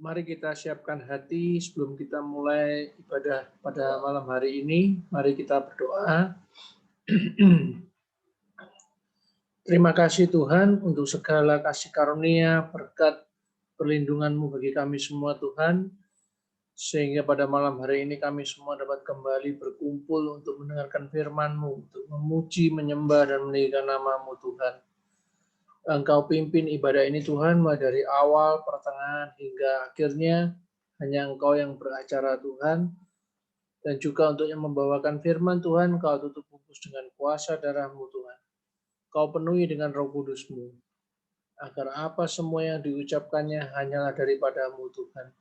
Mari kita siapkan hati sebelum kita mulai ibadah pada malam hari ini. Mari kita berdoa. Terima kasih Tuhan untuk segala kasih karunia, berkat, perlindungan-Mu bagi kami semua Tuhan. Sehingga pada malam hari ini kami semua dapat kembali berkumpul untuk mendengarkan firman-Mu, untuk memuji, menyembah, dan meninggikan nama-Mu Tuhan. Engkau pimpin ibadah ini Tuhan, mulai dari awal, pertengahan, hingga akhirnya. Hanya Engkau yang beracara Tuhan. Dan juga untuk yang membawakan firman Tuhan, Engkau tutup bungkus dengan kuasa darah-Mu Tuhan. Kau penuhi dengan Roh Kudus-Mu. Agar apa semua yang diucapkannya hanyalah daripada-Mu Tuhan.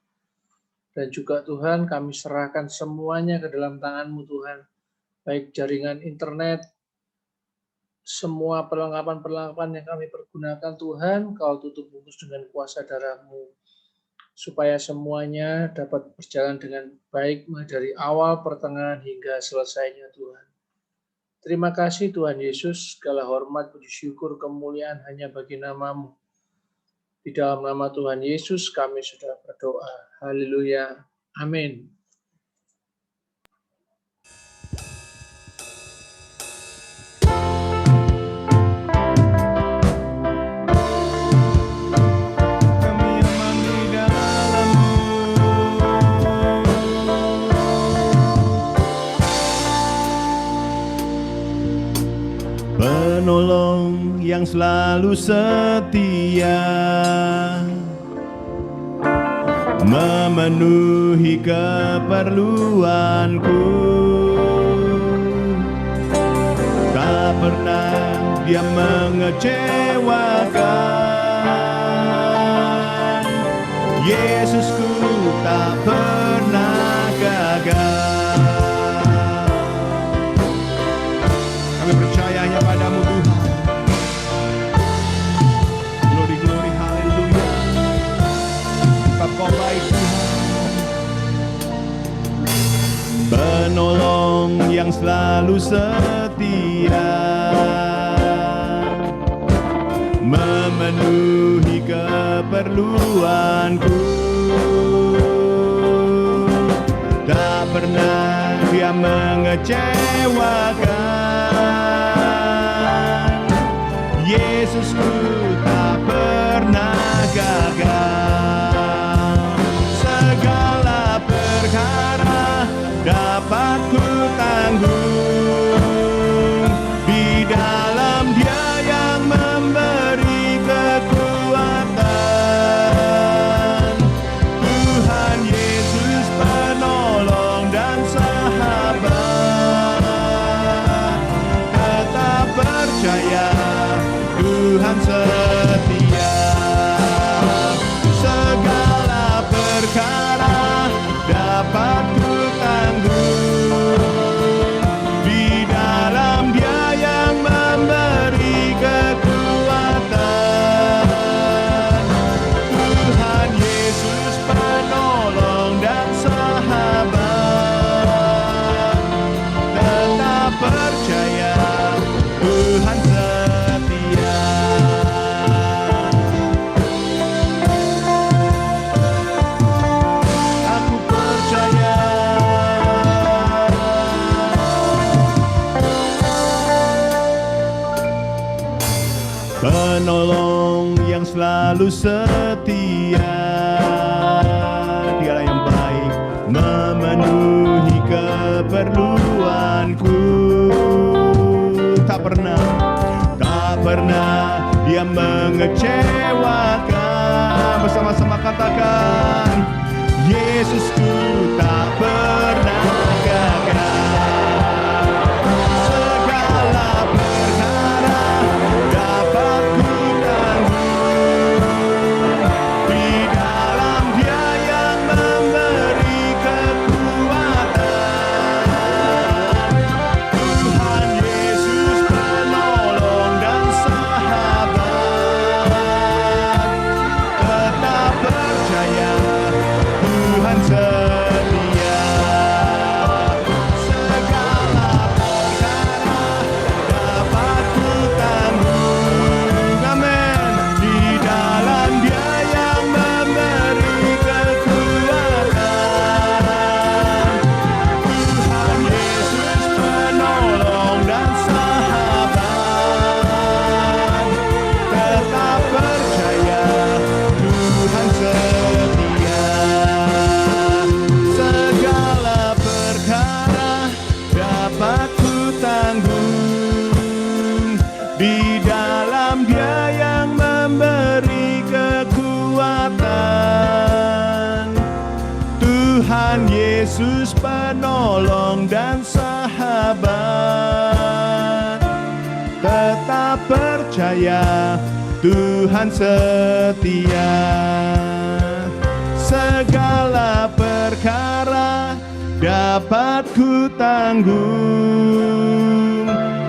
Dan juga Tuhan, kami serahkan semuanya ke dalam tangan-Mu Tuhan. Baik jaringan internet, semua perlengkapan-perlengkapan yang kami pergunakan Tuhan, Kau tutup bungkus dengan kuasa darah-Mu, supaya semuanya dapat berjalan dengan baik dari awal, pertengahan, hingga selesainya Tuhan. Terima kasih Tuhan Yesus, segala hormat, puji syukur, kemuliaan hanya bagi nama-Mu. Di dalam nama Tuhan Yesus kami sudah berdoa. Haleluya. Amin. Penolong yang selalu setia, memenuhi keperluanku. Tak pernah Dia mengecewakan. Yesusku tak pernah gagal. Kami percaya hanya padamu Tuhan. Glory, glory, haleluya. Sebab Kau baik Tuhan. Penolong yang selalu setia, memenuhi keperluanku. Tak pernah Dia mengecewakan. Yesusku tak pernah gagal. Segala perkara dapat ku tanggung di dalam Dia yang memberi kekuatan. Tuhan Yesus penolong dan sahabat. Tetap percaya Tuhan setia. Segala perkara dapat ku tanggung di dalam Dia yang memberi kekuatan. Tuhan Yesus penolong dan sahabat. Tetap percaya Tuhan setia. Aku percaya. Penolong yang selalu setia, Dialah yang baik memenuhi keperluanku. Tak pernah Dia mengecewakan. Bersama-sama katakan, Yesusku tak pernah gagal. Segala perkara dapat ku tanggung di dalam Dia yang memberi kekuatan. Tuhan Yesus penolong dan sahabat. Tetap percaya Tuhan setia. Segala perkara dapat ku tanggung. Amin. Di dalam Dia yang memberi kekuatan. Tuhan Yesus penolong dan sahabat. Tetap percaya Tuhan setia. Segala perkara dapat ku tanggung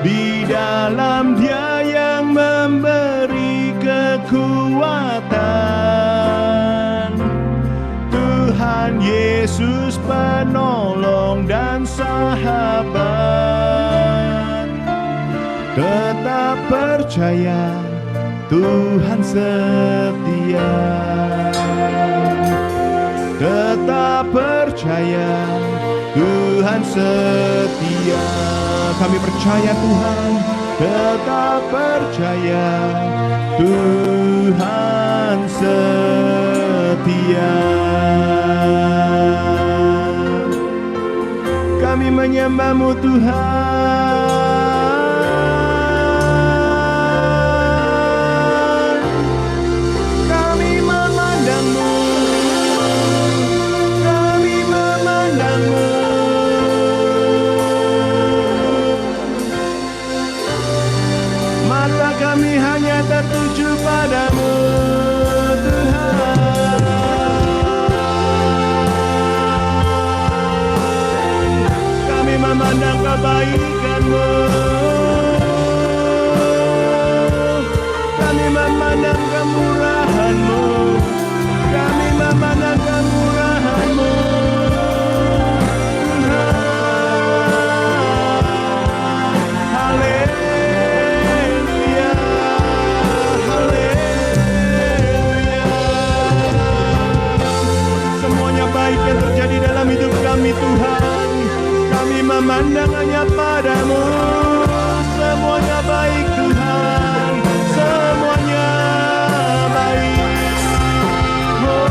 di dalam Dia yang memberi kekuatan. Tuhan Yesus penolong dan sahabat. Tetap percaya Tuhan setia. Tetap percaya Tuhan setia. Kami percaya Tuhan. Tetap percaya Tuhan setia. Kami menyembah-Mu Tuhan. Kami memandang-Mu. Kami memandang-Mu. Mata kami hanya tertuju pada-Mu Tuhan. Kami memandang kebaikan-Mu. Kami memandang kemurahan-Mu. Kami memandang kemurahan-Mu Tuhan. Haleluya, haleluya. Semuanya baik yang terjadi dalam hidup kami Tuhan. Kami memandang hanya pada-Mu. Semuanya baik Tuhan. Semuanya baik. Oh.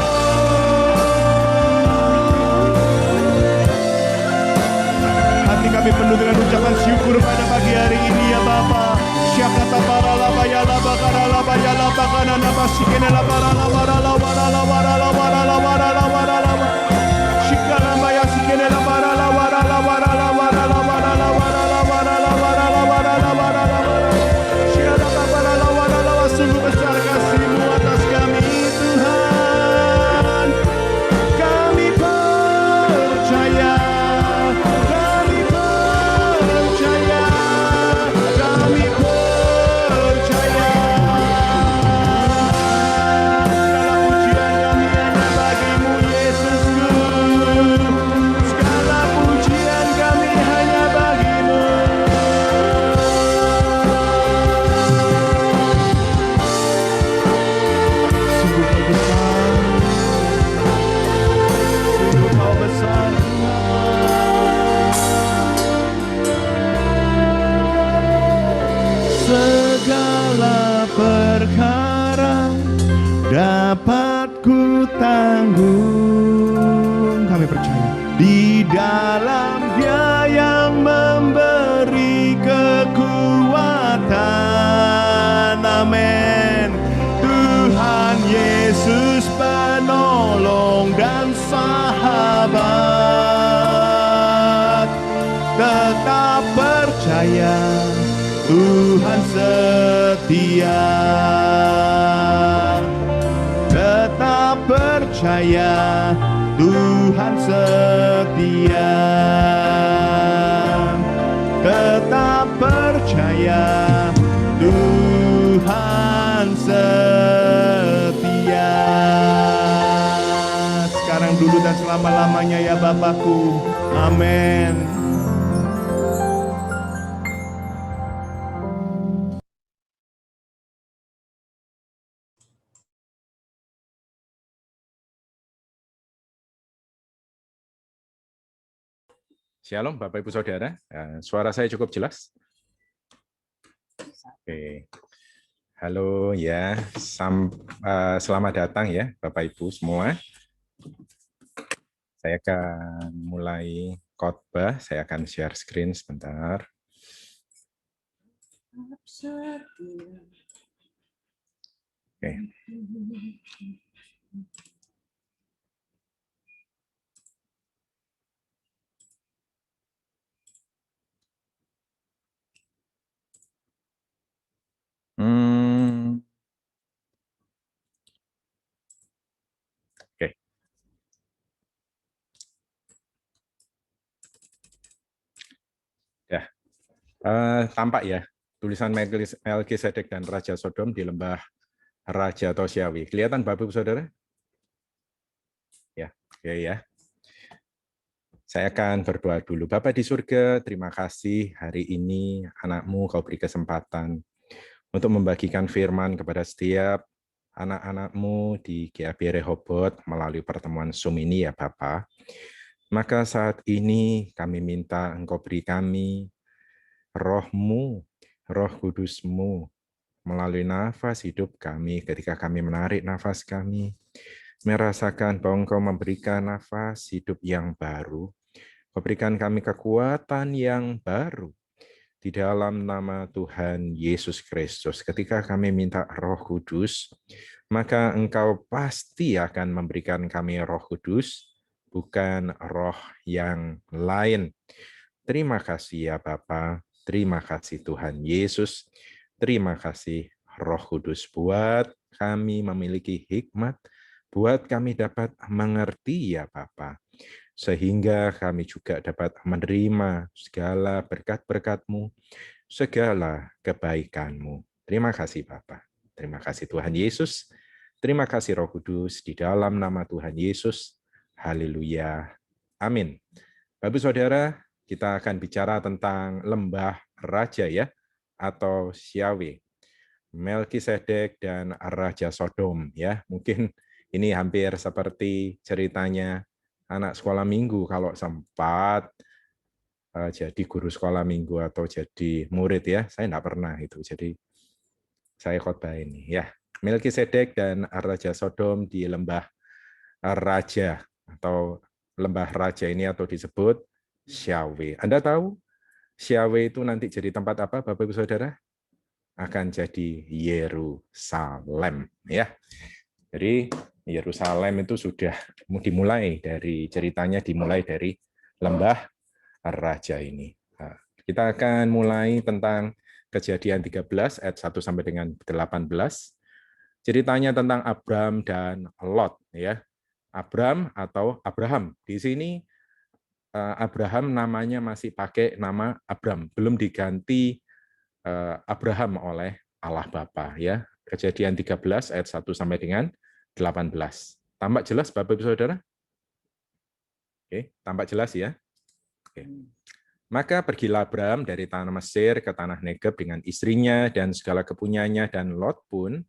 Hati kami penuh dengan ucapan syukur pada pagi hari ini ya Bapa. Syakata para laba ya laba kara laba ya laba kana naba sikene laba rala warala warala warala warala warala warala. Shikara maya sikene laba rala warala warala warala warala warala warala warala warala warala. Syada warala warala. Sungguh besar kasih-Mu atas kami Tuhan. Kami percaya. Kami percaya. Kami percaya. Segala pujian kami hanya bagi-Mu Yesusku. Segala pujian kami hanya bagi-Mu. Sungguh Kau besar. Sungguh Kau besar. Segala perkara dapat ku tanggung. Kami percaya di dalam Dia yang memberi kekuatan. Amin. Tuhan Yesus penolong dan sahabat. Tetap percaya Tuhan setia. Tetap percaya Tuhan setia. Tetap percaya Tuhan setia. Sekarang dulu dan selama-lamanya ya Bapakku. Amin. Shalom Bapak Ibu Saudara, suara saya cukup jelas? Oke. Halo ya, selamat datang ya Bapak Ibu semua. Saya akan mulai khotbah, saya akan share screen sebentar. Oke. Tampak ya, tulisan Melkisedek dan Raja Sodom di lembah Raja Tosyawi. Kelihatan Bapak Ibu Saudara? Ya, oke ya. Saya akan berdoa dulu. Bapa di surga, terima kasih hari ini anak-Mu Kau beri kesempatan untuk membagikan firman kepada setiap anak-anak-Mu di GAB Rehoboth melalui pertemuan Zoom ini ya Bapa. Maka saat ini kami minta Engkau beri kami Roh-Mu, Roh Kudus-Mu, melalui nafas hidup kami ketika kami menarik nafas kami, merasakan bahwa Engkau memberikan nafas hidup yang baru, Kau berikan kami kekuatan yang baru di dalam nama Tuhan Yesus Kristus. Ketika kami minta Roh Kudus, maka Engkau pasti akan memberikan kami Roh Kudus, bukan roh yang lain. Terima kasih ya Bapa, terima kasih Tuhan Yesus, terima kasih Roh Kudus buat kami memiliki hikmat, buat kami dapat mengerti ya Bapa, sehingga kami juga dapat menerima segala berkat-berkat-Mu, segala kebaikan-Mu. Terima kasih Bapa, terima kasih Tuhan Yesus, terima kasih Roh Kudus, di dalam nama Tuhan Yesus. Haleluya. Amin. Bapak Saudara, kita akan bicara tentang lembah raja ya, atau Syawe, Melkisedek dan Raja Sodom ya. Mungkin ini hampir seperti ceritanya anak sekolah minggu kalau sempat jadi guru sekolah minggu atau jadi murid ya. Saya enggak pernah itu. Jadi saya khotbah ini ya. Melkisedek dan Raja Sodom di lembah raja atau lembah raja ini atau disebut Syawe. Anda tahu Syawe itu nanti jadi tempat apa Bapak Ibu Saudara? Akan jadi Yerusalem ya. Jadi Yerusalem itu sudah dimulai dari ceritanya, dimulai dari lembah raja ini. Nah, kita akan mulai tentang Kejadian 13 ayat 1 sampai dengan 18. Ceritanya tentang Abram dan Lot ya. Abram atau Abraham. Di sini Abraham namanya masih pakai nama Abram, belum diganti Abraham oleh Allah Bapa ya. Kejadian 13 ayat 1 sampai dengan 18. Tampak jelas Bapak Ibu Saudara? Oke, tampak jelas ya. Oke. Maka pergilah Abram dari tanah Mesir ke tanah Negeb dengan istrinya dan segala kepunyaannya, dan Lot pun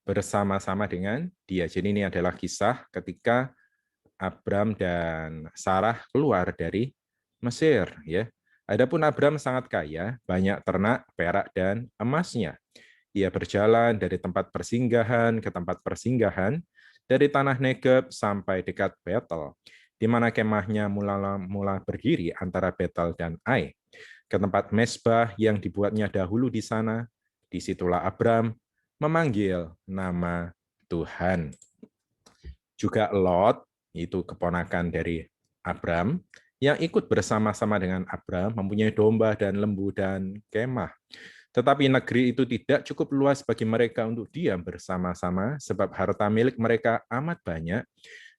bersama-sama dengan dia. Jadi ini adalah kisah ketika Abram dan Sarah keluar dari Mesir ya. Adapun Abram sangat kaya, banyak ternak, perak dan emasnya. Ia berjalan dari tempat persinggahan ke tempat persinggahan, dari tanah Negeb sampai dekat Betel, di mana kemahnya mula berdiri antara Betel dan Ai, ke tempat mezbah yang dibuatnya dahulu di sana. Disitulah Abram memanggil nama Tuhan. Juga Lot, itu keponakan dari Abram, yang ikut bersama-sama dengan Abram, mempunyai domba dan lembu dan kemah. Tetapi negeri itu tidak cukup luas bagi mereka untuk diam bersama-sama, sebab harta milik mereka amat banyak,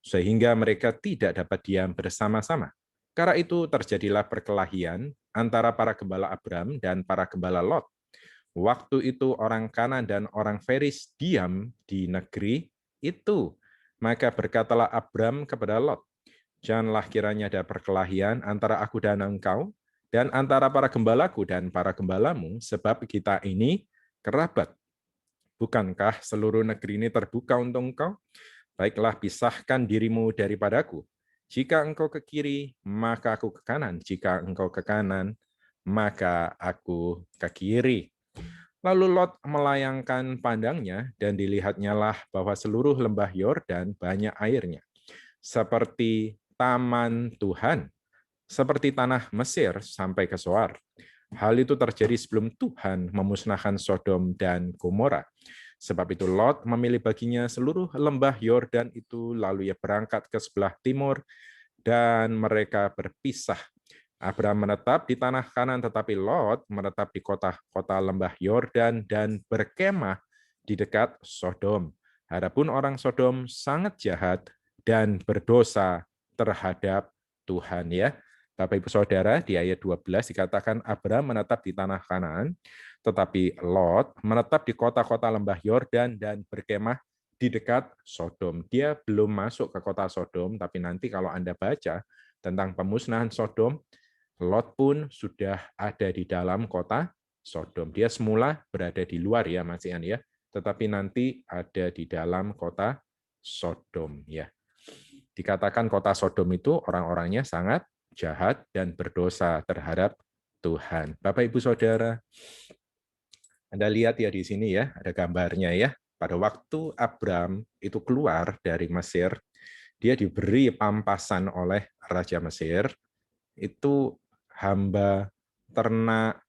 sehingga mereka tidak dapat diam bersama-sama. Karena itu terjadilah perkelahian antara para gembala Abram dan para gembala Lot. Waktu itu orang Kanan dan orang Feris diam di negeri itu. Maka berkatalah Abram kepada Lot, janganlah kiranya ada perkelahian antara aku dan engkau, dan antara para gembalaku dan para gembalamu, sebab kita ini kerabat. Bukankah seluruh negeri ini terbuka untuk engkau? Baiklah, pisahkan dirimu daripadaku. Jika engkau ke kiri, maka aku ke kanan. Jika engkau ke kanan, maka aku ke kiri. Lalu Lot melayangkan pandangnya, dan dilihatnyalah bahwa seluruh lembah Yordan banyak airnya, seperti taman Tuhan, seperti tanah Mesir sampai ke Soar. Hal itu terjadi sebelum Tuhan memusnahkan Sodom dan Gomora. Sebab itu Lot memilih baginya seluruh lembah Yordan itu, lalu ia berangkat ke sebelah timur, dan mereka berpisah. Abram menetap di tanah Kanan, tetapi Lot menetap di kota-kota lembah Yordan dan berkemah di dekat Sodom. Adapun orang Sodom sangat jahat dan berdosa terhadap Tuhan ya. Bapak Ibu Saudara, di ayat 12 dikatakan Abraham menetap di tanah Kanaan, tetapi Lot menetap di kota-kota lembah Yordan dan berkemah di dekat Sodom. Dia belum masuk ke kota Sodom, tapi nanti kalau Anda baca tentang pemusnahan Sodom, Lot pun sudah ada di dalam kota Sodom. Dia semula berada di luar ya, Mas Ian ya, tetapi nanti ada di dalam kota Sodom ya. Dikatakan kota Sodom itu orang-orangnya sangat jahat dan berdosa terhadap Tuhan. Bapak Ibu Saudara, Anda lihat ya di sini ya, ada gambarnya ya. Pada waktu Abram itu keluar dari Mesir, dia diberi pampasan oleh Raja Mesir, itu hamba, ternak,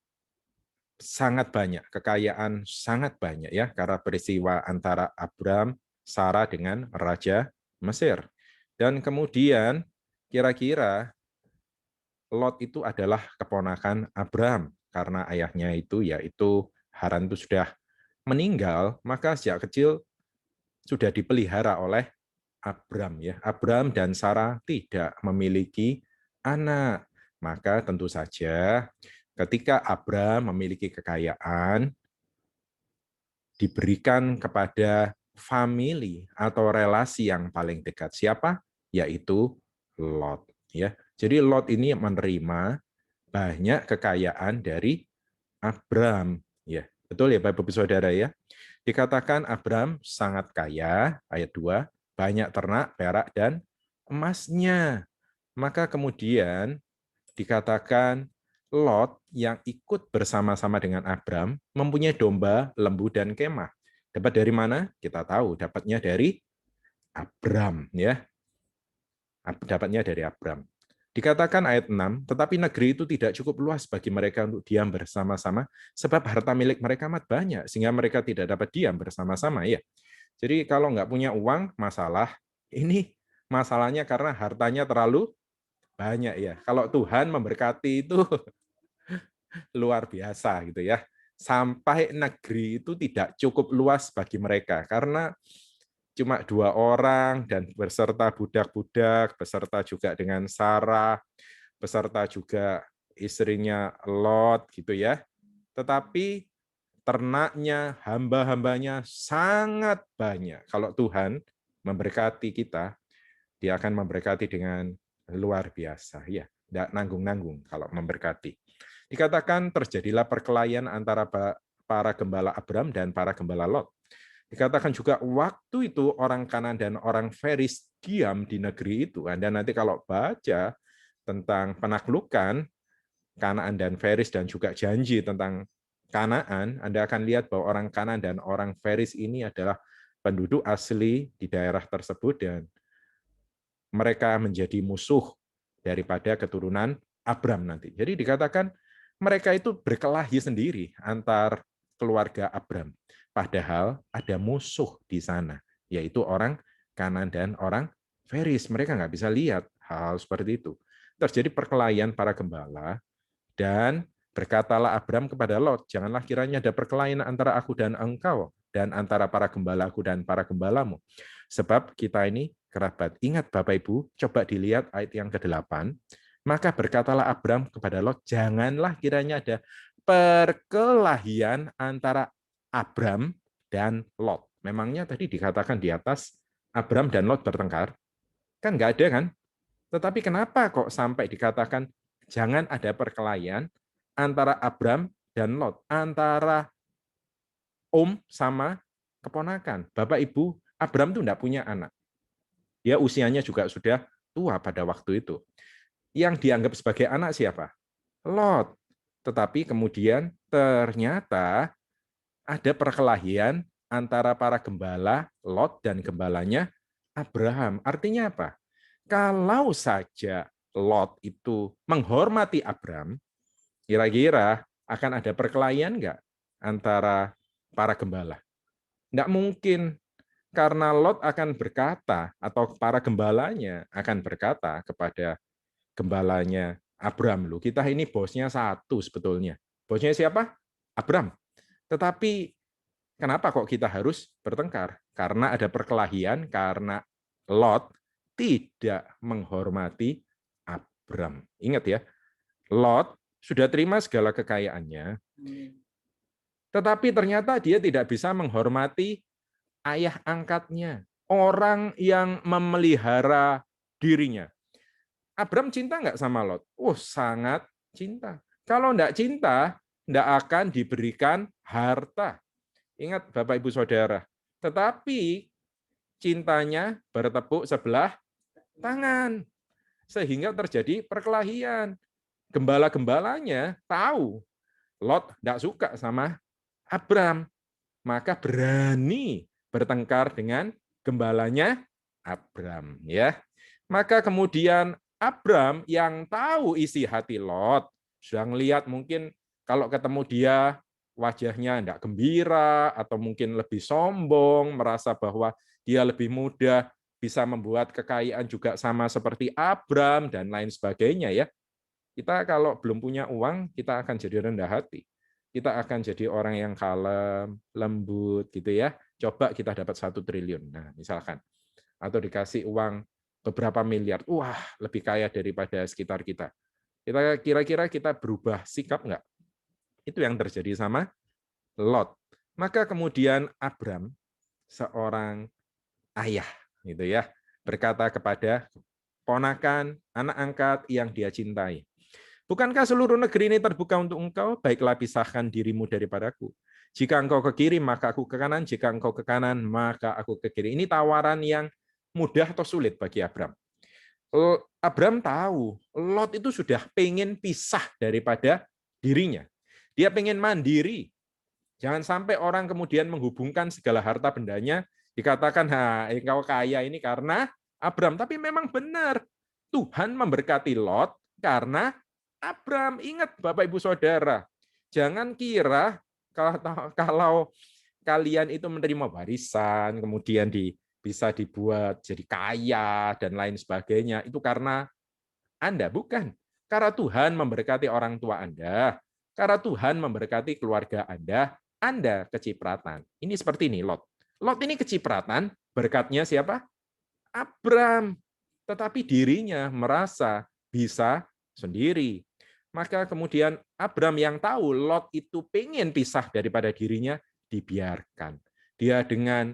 sangat banyak, kekayaan sangat banyak ya, karena peristiwa antara Abram, Sarah dengan Raja Mesir. Dan kemudian kira-kira Lot itu adalah keponakan Abram, karena ayahnya itu yaitu Haran itu sudah meninggal, maka sejak kecil sudah dipelihara oleh Abram ya. Abram dan Sarah tidak memiliki anak. Maka tentu saja ketika Abram memiliki kekayaan diberikan kepada famili atau relasi yang paling dekat. Siapa? Yaitu Lot ya. Jadi Lot ini menerima banyak kekayaan dari Abram ya. Betul ya Bapak Ibu Saudara ya. Dikatakan Abram sangat kaya, ayat 2, banyak ternak, perak dan emasnya. Maka kemudian dikatakan Lot yang ikut bersama-sama dengan Abram mempunyai domba, lembu dan kemah. Dapat dari mana? Kita tahu, dapatnya dari Abram ya. Dapatnya dari Abram. Dikatakan ayat 6, tetapi negeri itu tidak cukup luas bagi mereka untuk diam bersama-sama, sebab harta milik mereka amat banyak, sehingga mereka tidak dapat diam bersama-sama. Ya. Jadi kalau nggak punya uang, masalah. Ini masalahnya karena hartanya terlalu banyak ya. Kalau Tuhan memberkati itu luar biasa gitu ya. Sampai negeri itu tidak cukup luas bagi mereka, karena cuma 2 orang dan beserta budak-budak, beserta juga dengan Sarah, beserta juga istrinya Lot gitu ya. Tetapi ternaknya, hamba-hambanya sangat banyak. Kalau Tuhan memberkati kita, dia akan memberkati dengan luar biasa ya. Tidak nanggung-nanggung kalau memberkati. Dikatakan terjadilah perkelahian antara para gembala Abram dan para gembala Lot. Dikatakan juga waktu itu orang Kanaan dan orang Feris diam di negeri itu. Anda nanti kalau baca tentang penaklukan Kanaan dan Feris dan juga janji tentang Kanaan, Anda akan lihat bahwa orang Kanaan dan orang Feris ini adalah penduduk asli di daerah tersebut dan mereka menjadi musuh daripada keturunan Abram nanti. Jadi dikatakan mereka itu berkelahi sendiri antar keluarga Abram. Padahal ada musuh di sana, yaitu orang Kanaan dan orang Feris. Mereka nggak bisa lihat hal-hal seperti itu. Terjadi perkelahian para gembala, dan berkatalah Abram kepada Lot, janganlah kiranya ada perkelahian antara aku dan engkau, dan antara para gembalaku dan para gembalamu. Sebab kita ini kerabat. Ingat Bapak Ibu, coba dilihat ayat yang ke-8. Maka berkatalah Abram kepada Lot, janganlah kiranya ada perkelahian antara Abram dan Lot. Memangnya tadi dikatakan di atas Abram dan Lot bertengkar? Kan nggak ada kan? Tetapi kenapa kok sampai dikatakan jangan ada perkelahian antara Abram dan Lot, antara sama keponakan. Bapak Ibu, Abram itu enggak punya anak. Dia usianya juga sudah tua pada waktu itu. Yang dianggap sebagai anak siapa? Lot. Tetapi kemudian ternyata ada perkelahian antara para gembala Lot dan gembalanya Abraham. Artinya apa? Kalau saja Lot itu menghormati Abram, kira-kira akan ada perkelahian nggak antara para gembala? Nggak mungkin, karena Lot akan berkata, atau para gembalanya akan berkata kepada gembalanya Abram, loh kita ini bosnya satu sebetulnya. Bosnya siapa? Abram. Tetapi kenapa kok kita harus bertengkar? Karena ada perkelahian, karena Lot tidak menghormati Abram. Abram. Ingat ya, Lot sudah terima segala kekayaannya, tetapi ternyata dia tidak bisa menghormati ayah angkatnya, orang yang memelihara dirinya. Abram cinta nggak sama Lot? Oh, sangat cinta. Kalau nggak cinta, nggak akan diberikan harta. Ingat Bapak Ibu Saudara. Tetapi cintanya bertepuk sebelah tangan. Sehingga terjadi perkelahian. Gembala-gembalanya tahu Lot nggak suka sama Abram. Maka berani bertengkar dengan gembalanya Abram. Ya. Maka kemudian Abram yang tahu isi hati Lot, sudah melihat mungkin kalau ketemu dia wajahnya tidak gembira atau mungkin lebih sombong, merasa bahwa dia lebih mudah bisa membuat kekayaan juga sama seperti Abram dan lain sebagainya ya. Kita kalau belum punya uang, kita akan jadi rendah hati. Kita akan jadi orang yang kalem, lembut gitu ya. Coba kita dapat 1 triliun. Nah, misalkan atau dikasih uang beberapa miliar. Wah, lebih kaya daripada sekitar kita. Kita kira-kira kita berubah sikap nggak? Itu yang terjadi sama Lot. Maka kemudian Abram, seorang ayah gitu ya, berkata kepada ponakan, anak angkat yang dia cintai. Bukankah seluruh negeri ini terbuka untuk engkau? Baiklah pisahkan dirimu daripadaku. Jika engkau ke kiri, maka aku ke kanan. Jika engkau ke kanan, maka aku ke kiri. Ini tawaran yang mudah atau sulit bagi Abram? Abram tahu, Lot itu sudah pengen pisah daripada dirinya. Dia pengen mandiri. Jangan sampai orang kemudian menghubungkan segala harta bendanya, dikatakan, engkau kaya ini karena Abram. Tapi memang benar, Tuhan memberkati Lot karena Abram. Ingat Bapak Ibu Saudara, jangan kira kalau kalian itu menerima warisan, kemudian bisa dibuat jadi kaya dan lain sebagainya, itu karena Anda, bukan. Karena Tuhan memberkati orang tua Anda, karena Tuhan memberkati keluarga Anda kecipratan. Ini seperti ini Lot. Lot ini kecipratan, berkatnya siapa? Abram. Tetapi dirinya merasa bisa sendiri. Maka kemudian Abram yang tahu Lot itu pengen pisah daripada dirinya, dibiarkan. Dia dengan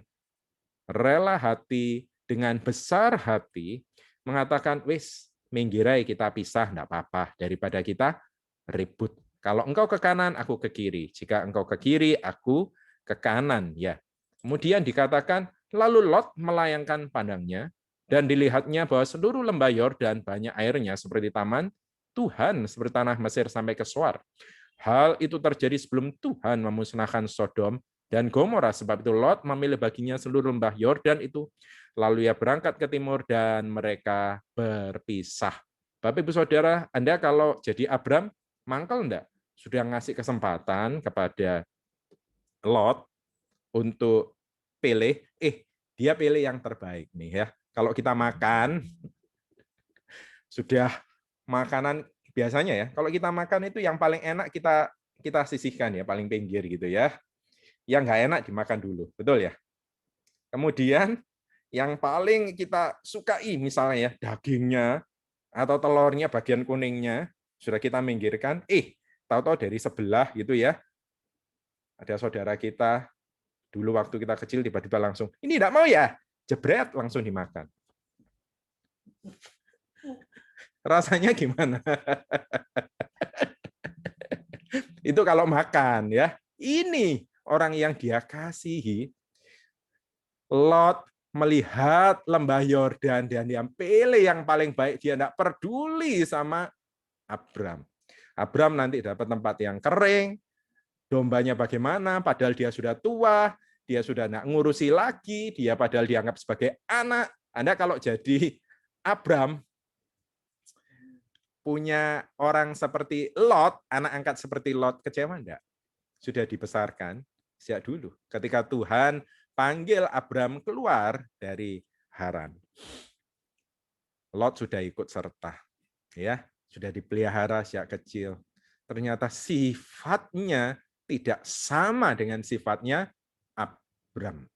rela hati, dengan besar hati, mengatakan, wis, minggirai kita pisah, enggak apa-apa, daripada kita ribut. Kalau engkau ke kanan, aku ke kiri. Jika engkau ke kiri, aku ke kanan. Ya. Kemudian dikatakan, lalu Lot melayangkan pandangnya, dan dilihatnya bahwa seluruh lembah Yordan banyak airnya seperti taman Tuhan, seperti tanah Mesir sampai ke Soar. Hal itu terjadi sebelum Tuhan memusnahkan Sodom dan Gomora, sebab itu Lot memilih baginya seluruh lembah Yordan itu. Lalu ia berangkat ke timur dan mereka berpisah. Bapak Ibu Saudara, Anda kalau jadi Abram, mangkel enggak? Sudah ngasih kesempatan kepada Lot untuk pilih, dia pilih yang terbaik nih ya. Kalau kita makan, sudah makanan biasanya ya, kalau kita makan itu yang paling enak kita sisihkan ya, paling pinggir gitu ya. Yang nggak enak dimakan dulu, betul ya. Kemudian yang paling kita sukai misalnya ya, dagingnya atau telurnya bagian kuningnya sudah kita minggirkan, tahu-tahu dari sebelah gitu ya, ada saudara kita dulu waktu kita kecil tiba-tiba langsung, ini enggak mau ya, jebret langsung dimakan. Rasanya gimana? Itu kalau makan ya. Ini orang yang dia kasihi. Lot melihat lembah Yordan dan dia pilih yang paling baik, dia tidak peduli sama Abram. Abram nanti dapat tempat yang kering, dombanya bagaimana, padahal dia sudah tua, dia sudah tidak ngurusi lagi, dia padahal dianggap sebagai anak. Anda kalau jadi Abram, punya orang seperti Lot, anak angkat seperti Lot, kecewa enggak? Sudah dibesarkan sejak dulu. Ketika Tuhan panggil Abram keluar dari Haran, Lot sudah ikut serta, ya, sudah dipelihara sejak kecil. Ternyata sifatnya tidak sama dengan sifatnya Abram.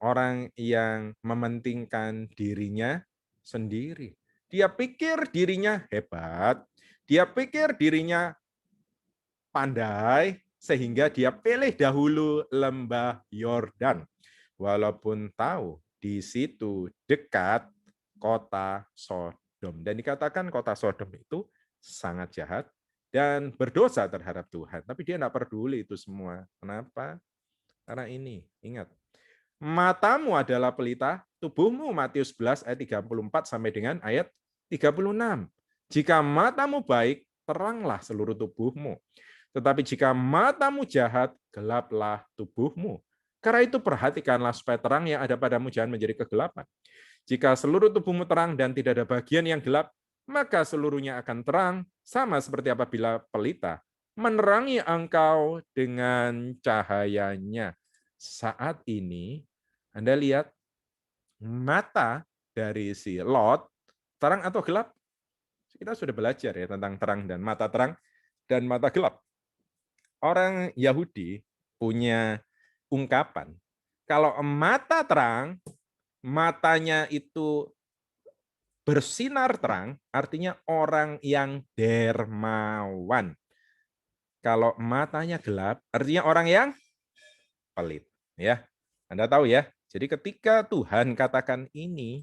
Orang yang mementingkan dirinya sendiri. Dia pikir dirinya hebat, dia pikir dirinya pandai, sehingga dia pilih dahulu lembah Yordan. Walaupun tahu di situ dekat kota Sodom. Dan dikatakan kota Sodom itu sangat jahat dan berdosa terhadap Tuhan. Tapi dia tidak peduli itu semua. Kenapa? Karena ini, ingat. Matamu adalah pelita tubuhmu, Matius 11 ayat 34 sampai dengan ayat 36. Jika matamu baik, teranglah seluruh tubuhmu. Tetapi jika matamu jahat, gelaplah tubuhmu. Karena itu perhatikanlah supaya terang yang ada padamu jangan menjadi kegelapan. Jika seluruh tubuhmu terang dan tidak ada bagian yang gelap, maka seluruhnya akan terang, sama seperti apabila pelita menerangi engkau dengan cahayanya. Saat ini, Anda lihat mata dari si Lot, terang atau gelap? Kita sudah belajar ya tentang terang dan mata gelap. Orang Yahudi punya ungkapan, kalau mata terang, matanya itu bersinar terang, artinya orang yang dermawan. Kalau matanya gelap, artinya orang yang pelit. Ya, Anda tahu ya. Jadi ketika Tuhan katakan ini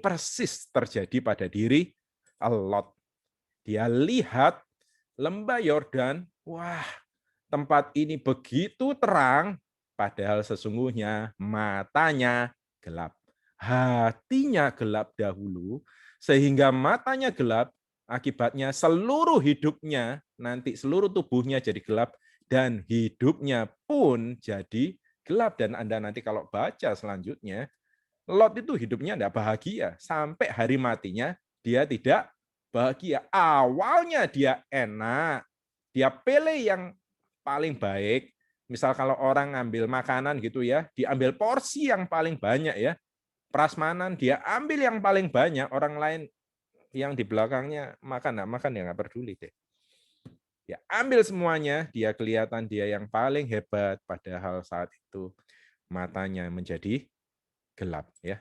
persis terjadi pada diri Lot. Dia lihat lembah Yordan, wah, tempat ini begitu terang, padahal sesungguhnya matanya gelap. Hatinya gelap dahulu, sehingga matanya gelap, akibatnya seluruh hidupnya, nanti seluruh tubuhnya jadi gelap, dan hidupnya pun jadi gelap. Dan Anda nanti kalau baca selanjutnya, Lot itu hidupnya tidak bahagia. Sampai hari matinya, dia tidak bahagia. Awalnya dia enak, dia pilih yang paling baik. Misal kalau orang ngambil makanan gitu ya, diambil porsi yang paling banyak ya. Prasmanan dia ambil yang paling banyak, orang lain yang di belakangnya makan nggak makan ya nggak peduli deh. Dia ambil semuanya, dia kelihatan dia yang paling hebat, padahal saat itu matanya menjadi gelap ya.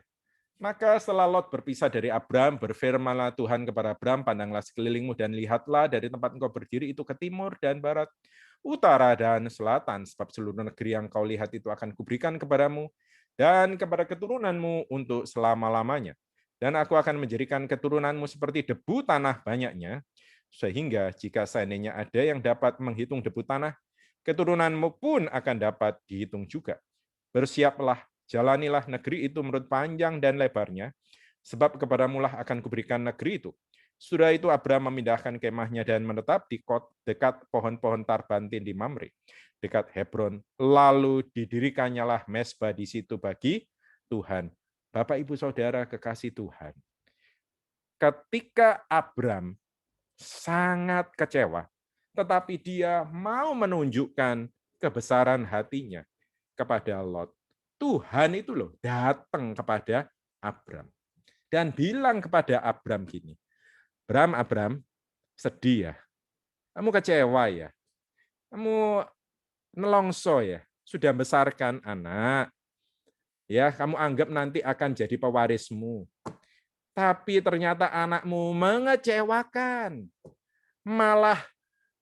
Maka setelah Lot berpisah dari Abram, berfirmanlah Tuhan kepada Abram, pandanglah sekelilingmu dan lihatlah dari tempat engkau berdiri itu ke timur dan barat, utara dan selatan, sebab seluruh negeri yang kau lihat itu akan kuberikan kepadamu dan kepada keturunanmu untuk selama-lamanya. Dan aku akan menjadikan keturunanmu seperti debu tanah banyaknya, sehingga jika seandainya ada yang dapat menghitung debu tanah, keturunanmu pun akan dapat dihitung juga. Bersiaplah, jalanilah negeri itu menurut panjang dan lebarnya, sebab kepadamulah akan kuberikan negeri itu. Sudah itu Abraham memindahkan kemahnya dan menetap di dekat pohon-pohon tarbantin di Mamre, dekat Hebron. Lalu didirikannya lah mezbah di situ bagi Tuhan. Bapak, Ibu, Saudara, kekasih Tuhan. Ketika Abraham sangat kecewa, tetapi dia mau menunjukkan kebesaran hatinya kepada Lot. Tuhan itu loh datang kepada Abram dan bilang kepada Abram gini, Abram, sedih ya, kamu kecewa ya, kamu nelongso ya, sudah besarkan anak, ya kamu anggap nanti akan jadi pewarismu, tapi ternyata anakmu mengecewakan, malah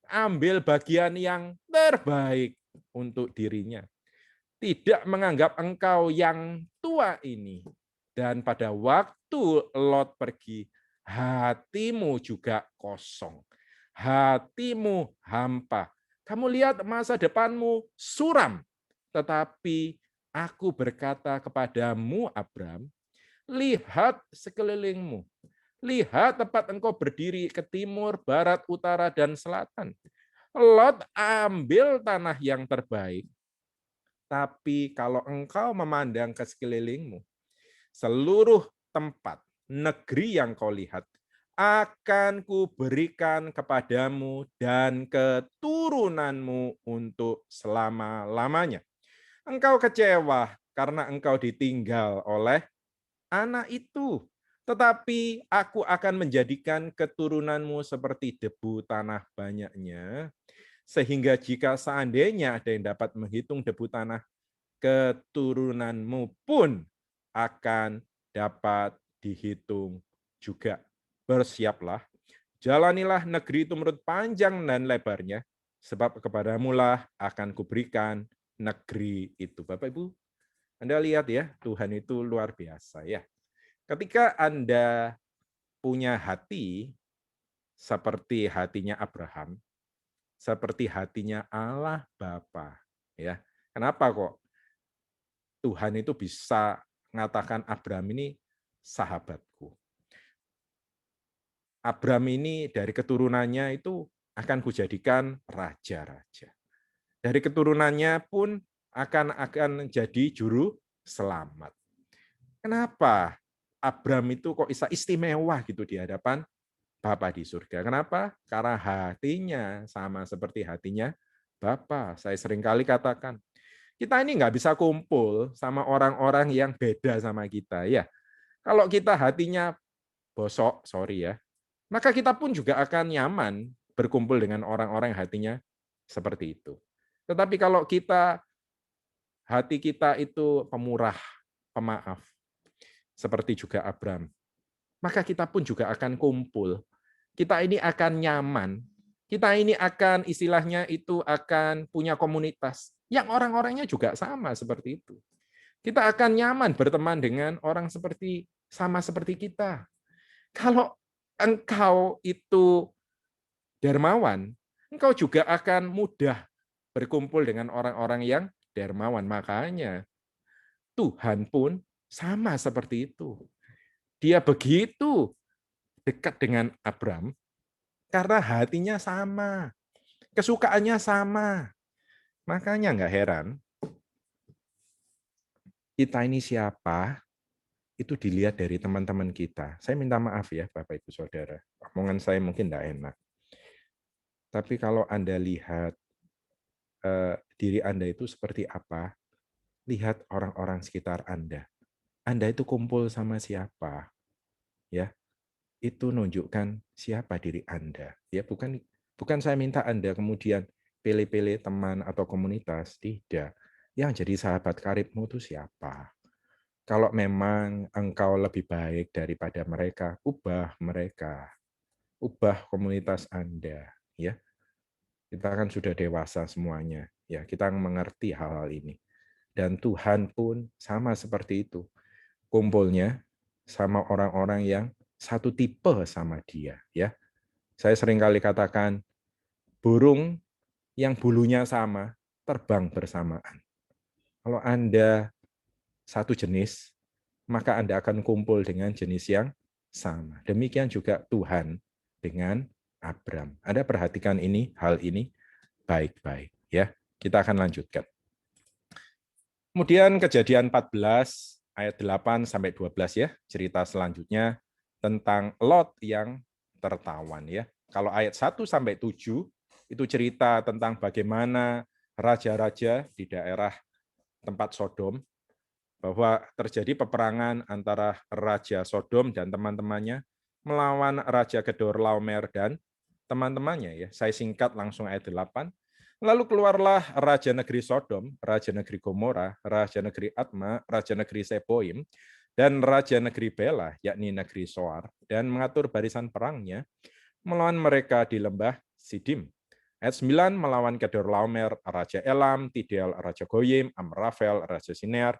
ambil bagian yang terbaik untuk dirinya. Tidak menganggap engkau yang tua ini. Dan pada waktu Lot pergi, hatimu juga kosong. Hatimu hampa. Kamu lihat masa depanmu suram. Tetapi aku berkata kepadamu, Abram, lihat sekelilingmu. Lihat tempat engkau berdiri ke timur, barat, utara, dan selatan. Lot ambil tanah yang terbaik. Tapi kalau engkau memandang ke sekelilingmu, seluruh tempat, negeri yang kau lihat, akan kuberikan kepadamu dan keturunanmu untuk selama-lamanya. Engkau kecewa karena engkau ditinggal oleh anak itu. Tetapi aku akan menjadikan keturunanmu seperti debu tanah banyaknya, sehingga jika seandainya ada yang dapat menghitung debu tanah, keturunanmu pun akan dapat dihitung juga. bersiaplah, jalanilah negeri itu menurut panjang dan lebarnya, sebab kepadamulah akan kuberikan negeri itu. Bapak Ibu, Anda lihat ya, Tuhan itu luar biasa ya. Ketika Anda punya hati seperti hatinya Abraham, seperti hatinya Allah Bapa, ya. Kenapa kok Tuhan itu bisa mengatakan Abraham ini sahabatku? Abraham ini dari keturunannya itu akan kujadikan raja-raja. Dari keturunannya pun akan jadi juru selamat. Kenapa Abraham itu kok bisa istimewa gitu di hadapan Bapa di surga? Kenapa? Karena hatinya sama seperti hatinya Bapa. Saya seringkali katakan, kita ini nggak bisa kumpul sama orang-orang yang beda sama kita. Ya, kalau kita hatinya bosok, sorry ya, maka kita pun juga akan nyaman berkumpul dengan orang-orang yang hatinya seperti itu. Tetapi kalau hati kita itu pemurah, pemaaf, seperti juga Abraham, maka kita pun juga akan kumpul. Kita ini akan nyaman. Kita ini akan istilahnya itu akan punya komunitas yang orang-orangnya juga sama seperti itu. Kita akan nyaman berteman dengan orang sama seperti kita. Kalau engkau itu dermawan, engkau juga akan mudah berkumpul dengan orang-orang yang dermawan. Makanya Tuhan pun sama seperti itu. Dia begitu dekat dengan Abraham karena hatinya sama, kesukaannya sama. Makanya nggak heran kita ini siapa itu dilihat dari teman-teman kita. Saya minta maaf ya Bapak Ibu Saudara, omongan saya mungkin nggak enak. Tapi kalau Anda lihat diri Anda itu seperti apa, lihat orang-orang sekitar Anda. Anda itu kumpul sama siapa? Ya, itu nunjukkan siapa diri Anda. Ya, bukan saya minta Anda kemudian pilih-pilih teman atau komunitas, tidak. Yang jadi sahabat karibmu itu siapa? Kalau memang engkau lebih baik daripada mereka, ubah mereka. Ubah komunitas Anda, ya. Kita kan sudah dewasa semuanya, ya. Kita mengerti hal-hal ini. Dan Tuhan pun sama seperti itu. Kumpulnya sama orang-orang yang satu tipe sama dia, ya. Saya seringkali katakan burung yang bulunya sama terbang bersamaan. Kalau Anda satu jenis, maka Anda akan kumpul dengan jenis yang sama. Demikian juga Tuhan dengan Abraham. Anda perhatikan hal ini baik-baik, ya. Kita akan lanjutkan. Kemudian Kejadian 14 ayat 8 sampai 12 ya, cerita selanjutnya tentang Lot yang tertawan ya. Kalau ayat 1 sampai 7 itu cerita tentang bagaimana raja-raja di daerah tempat Sodom, bahwa terjadi peperangan antara Raja Sodom dan teman-temannya melawan Raja Kedorlaomer dan teman-temannya ya. Saya singkat langsung ayat 8. Lalu keluarlah raja negeri Sodom, raja negeri Gomora, raja negeri Adma, raja negeri Seboim, dan raja negeri Bela, yakni negeri Soar, dan mengatur barisan perangnya melawan mereka di lembah Sidim. Ayat 9 melawan Kedorlaomer, raja Elam, Tidal, raja Goyim, Amrafel, raja Sinear,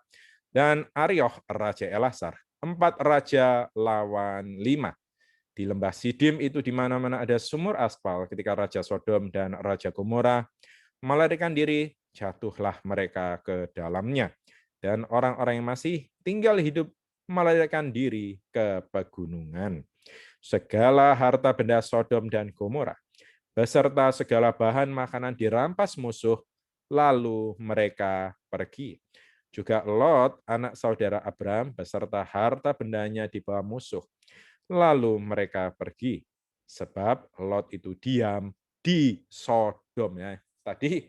dan Arioh, raja Elasar. 4 raja lawan 5. Di lembah Sidim itu di mana-mana ada sumur aspal ketika Raja Sodom dan Raja Gomora melarikan diri, jatuhlah mereka ke dalamnya. Dan orang-orang yang masih tinggal hidup melarikan diri ke pegunungan. Segala harta benda Sodom dan Gomora, beserta segala bahan makanan dirampas musuh, lalu mereka pergi. Juga Lot, anak saudara Abraham, beserta harta bendanya dibawa musuh. Lalu mereka pergi, sebab Lot itu diam di Sodom. Ya. Tadi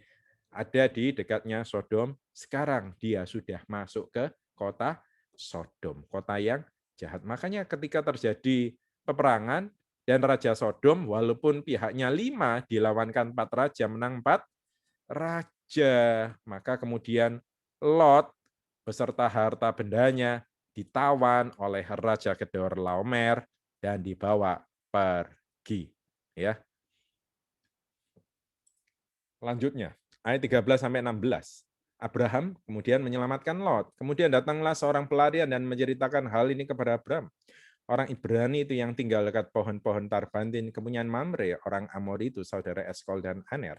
ada di dekatnya Sodom, sekarang dia sudah masuk ke kota Sodom, kota yang jahat. Makanya ketika terjadi peperangan dan Raja Sodom, walaupun pihaknya 5 dilawankan 4 raja, menang 4 raja, maka kemudian Lot beserta harta bendanya ditawan oleh Raja Kedorlaomer dan dibawa pergi. Ya. Lanjutnya, ayat 13 sampai 16. Abraham kemudian menyelamatkan Lot. Kemudian datanglah seorang pelarian dan menceritakan hal ini kepada Abraham. Orang Ibrani itu yang tinggal dekat pohon-pohon tarbantin kepunyaan Mamre, orang Amori itu saudara Eskol dan Aner,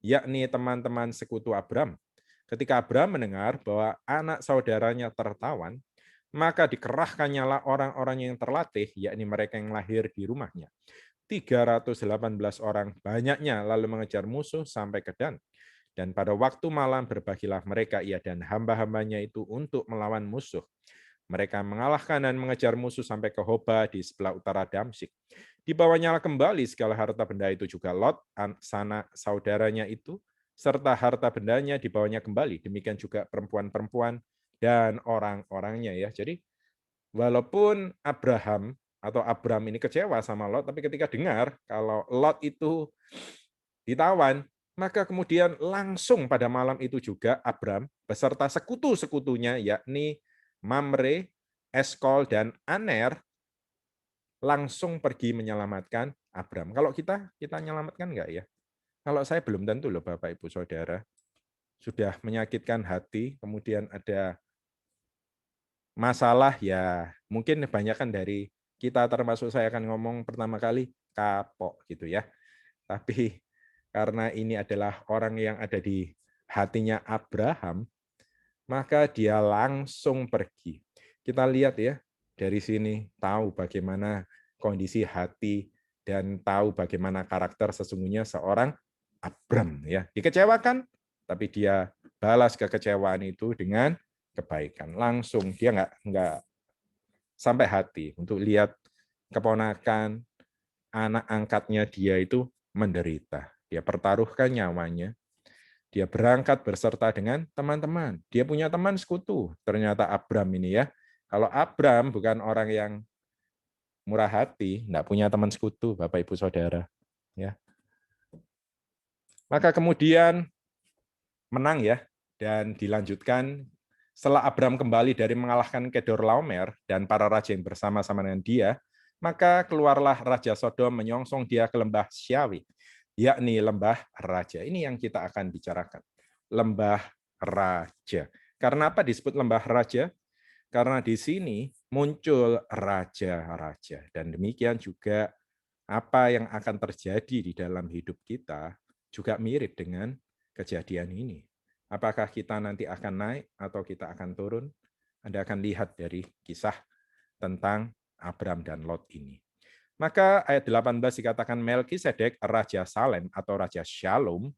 yakni teman-teman sekutu Abraham. Ketika Abraham mendengar bahwa anak saudaranya tertawan, maka dikerahkannyalah orang-orang yang terlatih, yakni mereka yang lahir di rumahnya. 318 orang banyaknya lalu mengejar musuh sampai ke Dan. Dan pada waktu malam berbagilah mereka, ia dan hamba-hambanya itu untuk melawan musuh. Mereka mengalahkan dan mengejar musuh sampai ke Hoba di sebelah utara Damsyik. Dibawanya kembali segala harta benda itu juga Lot, sanak saudaranya itu, serta harta bendanya dibawanya kembali. Demikian juga perempuan-perempuan dan orang-orangnya. Ya. Jadi walaupun Abram ini kecewa sama Lot, tapi ketika dengar kalau Lot itu ditawan, maka kemudian langsung pada malam itu juga Abram beserta sekutu-sekutunya, yakni Mamre, Eskol, dan Aner, langsung pergi menyelamatkan Abram. Kalau kita menyelamatkan enggak ya? Kalau saya belum tentu loh Bapak Ibu Saudara. Sudah menyakitkan hati, kemudian ada masalah ya mungkin kebanyakan dari kita termasuk saya akan ngomong pertama kali kapok gitu ya. Tapi karena ini adalah orang yang ada di hatinya Abraham, maka dia langsung pergi. Kita lihat ya, dari sini tahu bagaimana kondisi hati dan tahu bagaimana karakter sesungguhnya seorang Abram ya. Dikecewakan, tapi dia balas kekecewaan itu dengan kebaikan. Langsung dia nggak sampai hati untuk lihat keponakan anak angkatnya dia itu menderita. Dia pertaruhkan nyawanya. Dia berangkat berserta dengan teman-teman. Dia punya teman sekutu. Ternyata Abram ini ya. Kalau Abram bukan orang yang murah hati, enggak punya teman sekutu, Bapak Ibu Saudara. Ya. Maka kemudian menang ya, dan dilanjutkan setelah Abram kembali dari mengalahkan Kedorlaomer dan para raja yang bersama-sama dengan dia, maka keluarlah Raja Sodom menyongsong dia ke lembah Syawi, yakni lembah raja. Ini yang kita akan bicarakan. Lembah raja. Karena apa disebut lembah raja? Karena di sini muncul raja-raja. Dan demikian juga apa yang akan terjadi di dalam hidup kita juga mirip dengan kejadian ini. Apakah kita nanti akan naik atau kita akan turun? Anda akan lihat dari kisah tentang Abram dan Lot ini. Maka ayat 18 dikatakan Melkisedek, Raja Salem atau Raja Shalom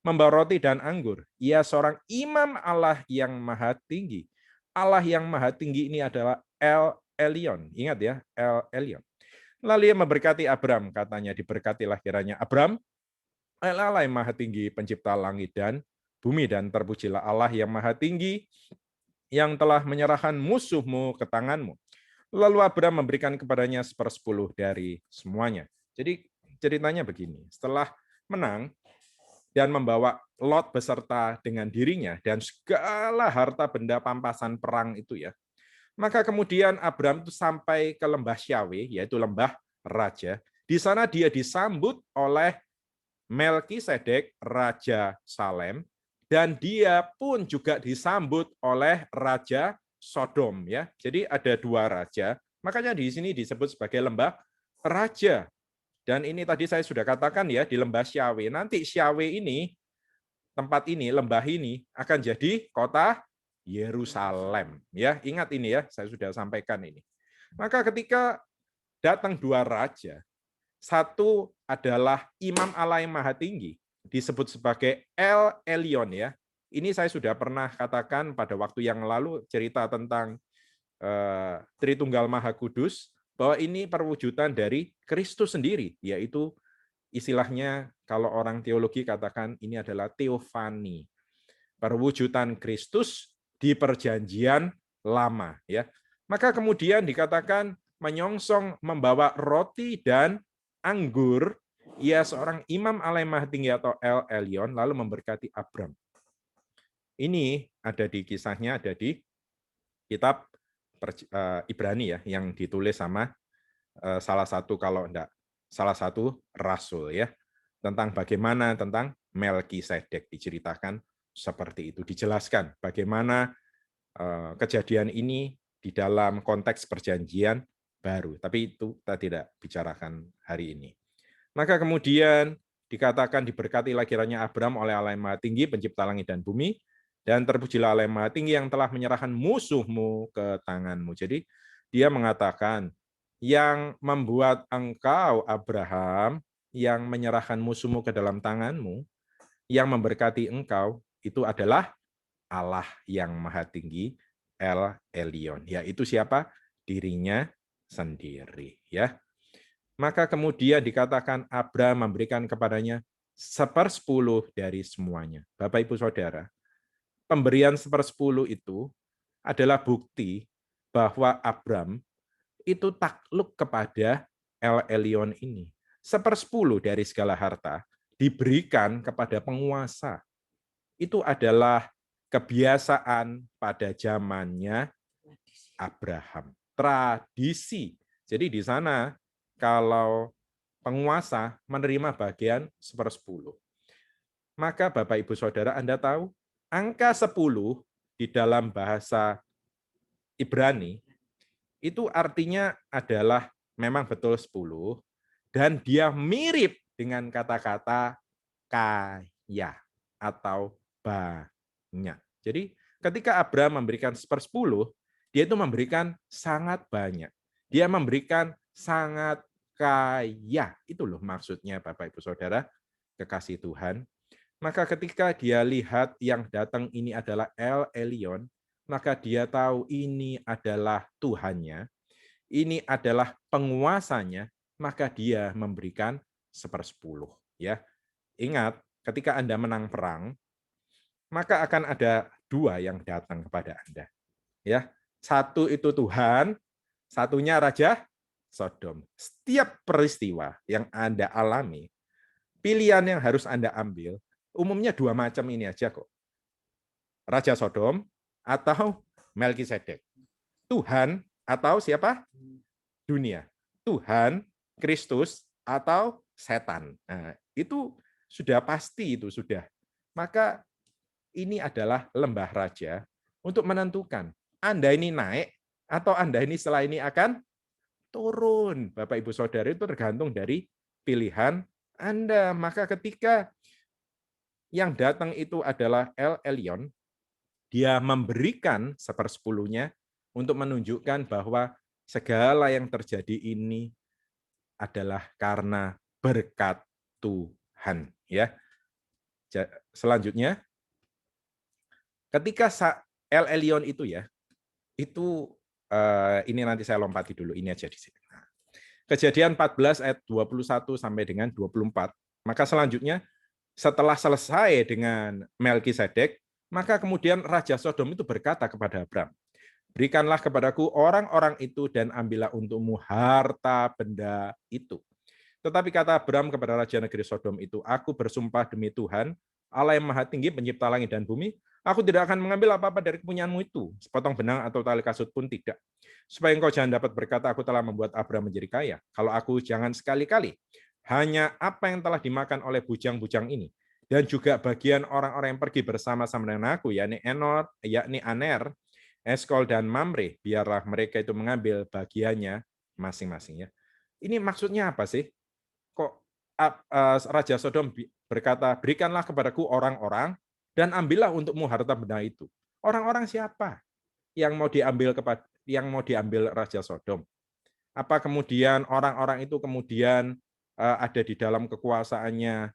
membawa roti dan anggur. Ia seorang imam Allah yang maha tinggi. Allah yang maha tinggi ini adalah El Elyon. Ingat ya, El Elyon. Lalu ia memberkati Abram, katanya diberkatilah kiranya Abram, Allah yang maha tinggi, pencipta langit dan bumi, dan terpujilah Allah yang maha tinggi, yang telah menyerahkan musuhmu ke tanganmu. Lalu Abram memberikan kepadanya 1/10 dari semuanya. Jadi ceritanya begini, setelah menang dan membawa Lot beserta dengan dirinya dan segala harta benda pampasan perang itu ya, maka kemudian Abram itu sampai ke lembah Syawe, yaitu lembah raja. Di sana dia disambut oleh Melkisedek, Raja Salem, dan dia pun juga disambut oleh Raja Sodom ya. Jadi ada dua raja, makanya di sini disebut sebagai lembah raja. Dan ini tadi saya sudah katakan ya, di lembah Syawe. Nanti Syawe ini, tempat ini, lembah ini akan jadi kota Yerusalem ya. Ingat ini ya, saya sudah sampaikan ini. Maka ketika datang dua raja, satu adalah Imam Allah yang Maha Tinggi, disebut sebagai El Elyon ya. Ini saya sudah pernah katakan pada waktu yang lalu cerita tentang Tritunggal Maha Kudus, bahwa ini perwujudan dari Kristus sendiri, yaitu istilahnya kalau orang teologi katakan ini adalah teofani, perwujudan Kristus di perjanjian lama ya. Maka kemudian dikatakan menyongsong membawa roti dan anggur, ia seorang imam Allah yang Maha Tinggi atau El Elyon, lalu memberkati Abram. Ini ada di kisahnya, ada di kitab Ibrani ya, yang ditulis sama salah satu rasul ya, tentang bagaimana tentang Melkisedek, diceritakan seperti itu, dijelaskan bagaimana kejadian ini di dalam konteks perjanjian baru, tapi itu kita tidak bicarakan hari ini. Maka kemudian dikatakan diberkatilah kiranya Abram oleh Allah yang Maha Tinggi, pencipta langit dan bumi, dan terpujilah Allah yang Maha Tinggi yang telah menyerahkan musuhmu ke tanganmu. Jadi dia mengatakan, yang membuat engkau Abraham, yang menyerahkan musuhmu ke dalam tanganmu, yang memberkati engkau, itu adalah Allah yang Maha Tinggi, El Elyon. Yaitu siapa? Dirinya sendiri. Ya. Maka kemudian dikatakan Abraham memberikan kepadanya 1/10 dari semuanya. Bapak Ibu Saudara, pemberian 1/10 itu adalah bukti bahwa Abraham itu takluk kepada El Elyon ini. 1/10 dari segala harta diberikan kepada penguasa. Itu adalah kebiasaan pada zamannya Abraham. Tradisi. Jadi di sana kalau penguasa menerima bagian 1/10. Maka Bapak Ibu Saudara, Anda tahu, angka 10 di dalam bahasa Ibrani itu artinya adalah memang betul 10, dan dia mirip dengan kata-kata kaya atau banyak. Jadi ketika Abraham memberikan 1/10, dia itu memberikan sangat banyak. Dia memberikan sangat kaya. Itu loh maksudnya Bapak Ibu Saudara, kekasih Tuhan. Maka ketika dia lihat yang datang ini adalah El Elyon, maka dia tahu ini adalah Tuhannya, ini adalah penguasanya, maka dia memberikan 1/10. Ya. Ingat, ketika Anda menang perang, maka akan ada 2 yang datang kepada Anda. Ya. Satu itu Tuhan, satunya Raja Sodom. Setiap peristiwa yang Anda alami, pilihan yang harus Anda ambil, umumnya 2 macam ini aja kok. Raja Sodom atau Melkisedek. Tuhan atau siapa? Dunia. Tuhan, Kristus, atau setan. Nah, itu sudah pasti, itu sudah. Maka ini adalah lembah raja untuk menentukan Anda ini naik atau Anda ini setelah ini akan turun. Bapak Ibu Saudara, itu tergantung dari pilihan Anda. Maka ketika yang datang itu adalah El Elyon, dia memberikan 1/10-nya untuk menunjukkan bahwa segala yang terjadi ini adalah karena berkat Tuhan. Ya. Selanjutnya, ketika El Elyon itu ya, itu ini nanti saya lompati dulu, ini aja di sini. Kejadian 14 ayat 21 sampai dengan 24. Maka selanjutnya, setelah selesai dengan Melkisedek, maka kemudian Raja Sodom itu berkata kepada Abram, berikanlah kepadaku orang-orang itu dan ambillah untukmu harta benda itu. Tetapi kata Abram kepada Raja negeri Sodom itu, aku bersumpah demi Tuhan, Allah yang Maha Tinggi, pencipta langit dan bumi, aku tidak akan mengambil apa-apa dari kepunyaanmu itu, sepotong benang atau tali kasut pun tidak. Supaya engkau jangan dapat berkata, aku telah membuat Abram menjadi kaya. Kalau aku jangan sekali-kali, hanya apa yang telah dimakan oleh bujang-bujang ini, dan juga bagian orang-orang yang pergi bersama-sama dengan aku, yakni Aner, Eskol, dan Mamre, biarlah mereka itu mengambil bagiannya masing-masing. Ini maksudnya apa sih? Kok Raja Sodom berkata, berikanlah kepadaku orang-orang, dan ambillah untukmu harta benda itu. Orang-orang siapa yang mau diambil Raja Sodom? Apa kemudian orang-orang itu kemudian ada di dalam kekuasaannya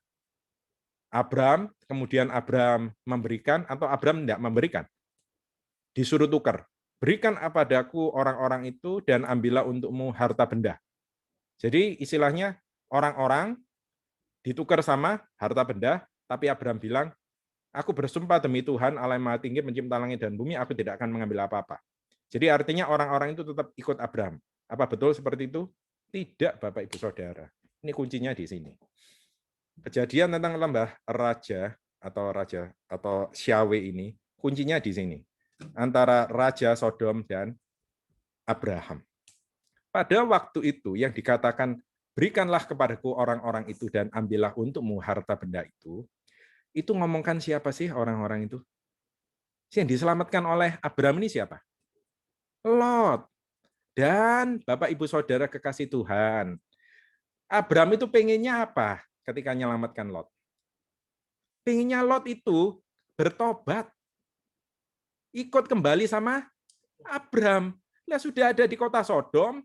Abram, kemudian Abram memberikan, atau Abram tidak memberikan? Disuruh tukar. Berikan padaku orang-orang itu dan ambillah untukmu harta benda. Jadi istilahnya orang-orang ditukar sama harta benda, tapi Abram bilang, aku bersumpah demi Tuhan, Allah yang Maha Tinggi, pencipta langit dan bumi, aku tidak akan mengambil apa-apa. Jadi artinya orang-orang itu tetap ikut Abram. Apa betul seperti itu? Tidak, Bapak Ibu Saudara. Ini kuncinya di sini. Kejadian tentang lembah raja atau Syaweh ini, kuncinya di sini. Antara Raja Sodom dan Abraham. Pada waktu itu yang dikatakan, berikanlah kepadaku orang-orang itu dan ambillah untukmu harta benda itu ngomongkan siapa sih orang-orang itu? Yang diselamatkan oleh Abraham ini siapa? Lot. Dan Bapak Ibu Saudara kekasih Tuhan, Abraham itu pengennya apa ketika menyelamatkan Lot? Pengennya Lot itu bertobat, ikut kembali sama Abraham. Nah, sudah ada di kota Sodom,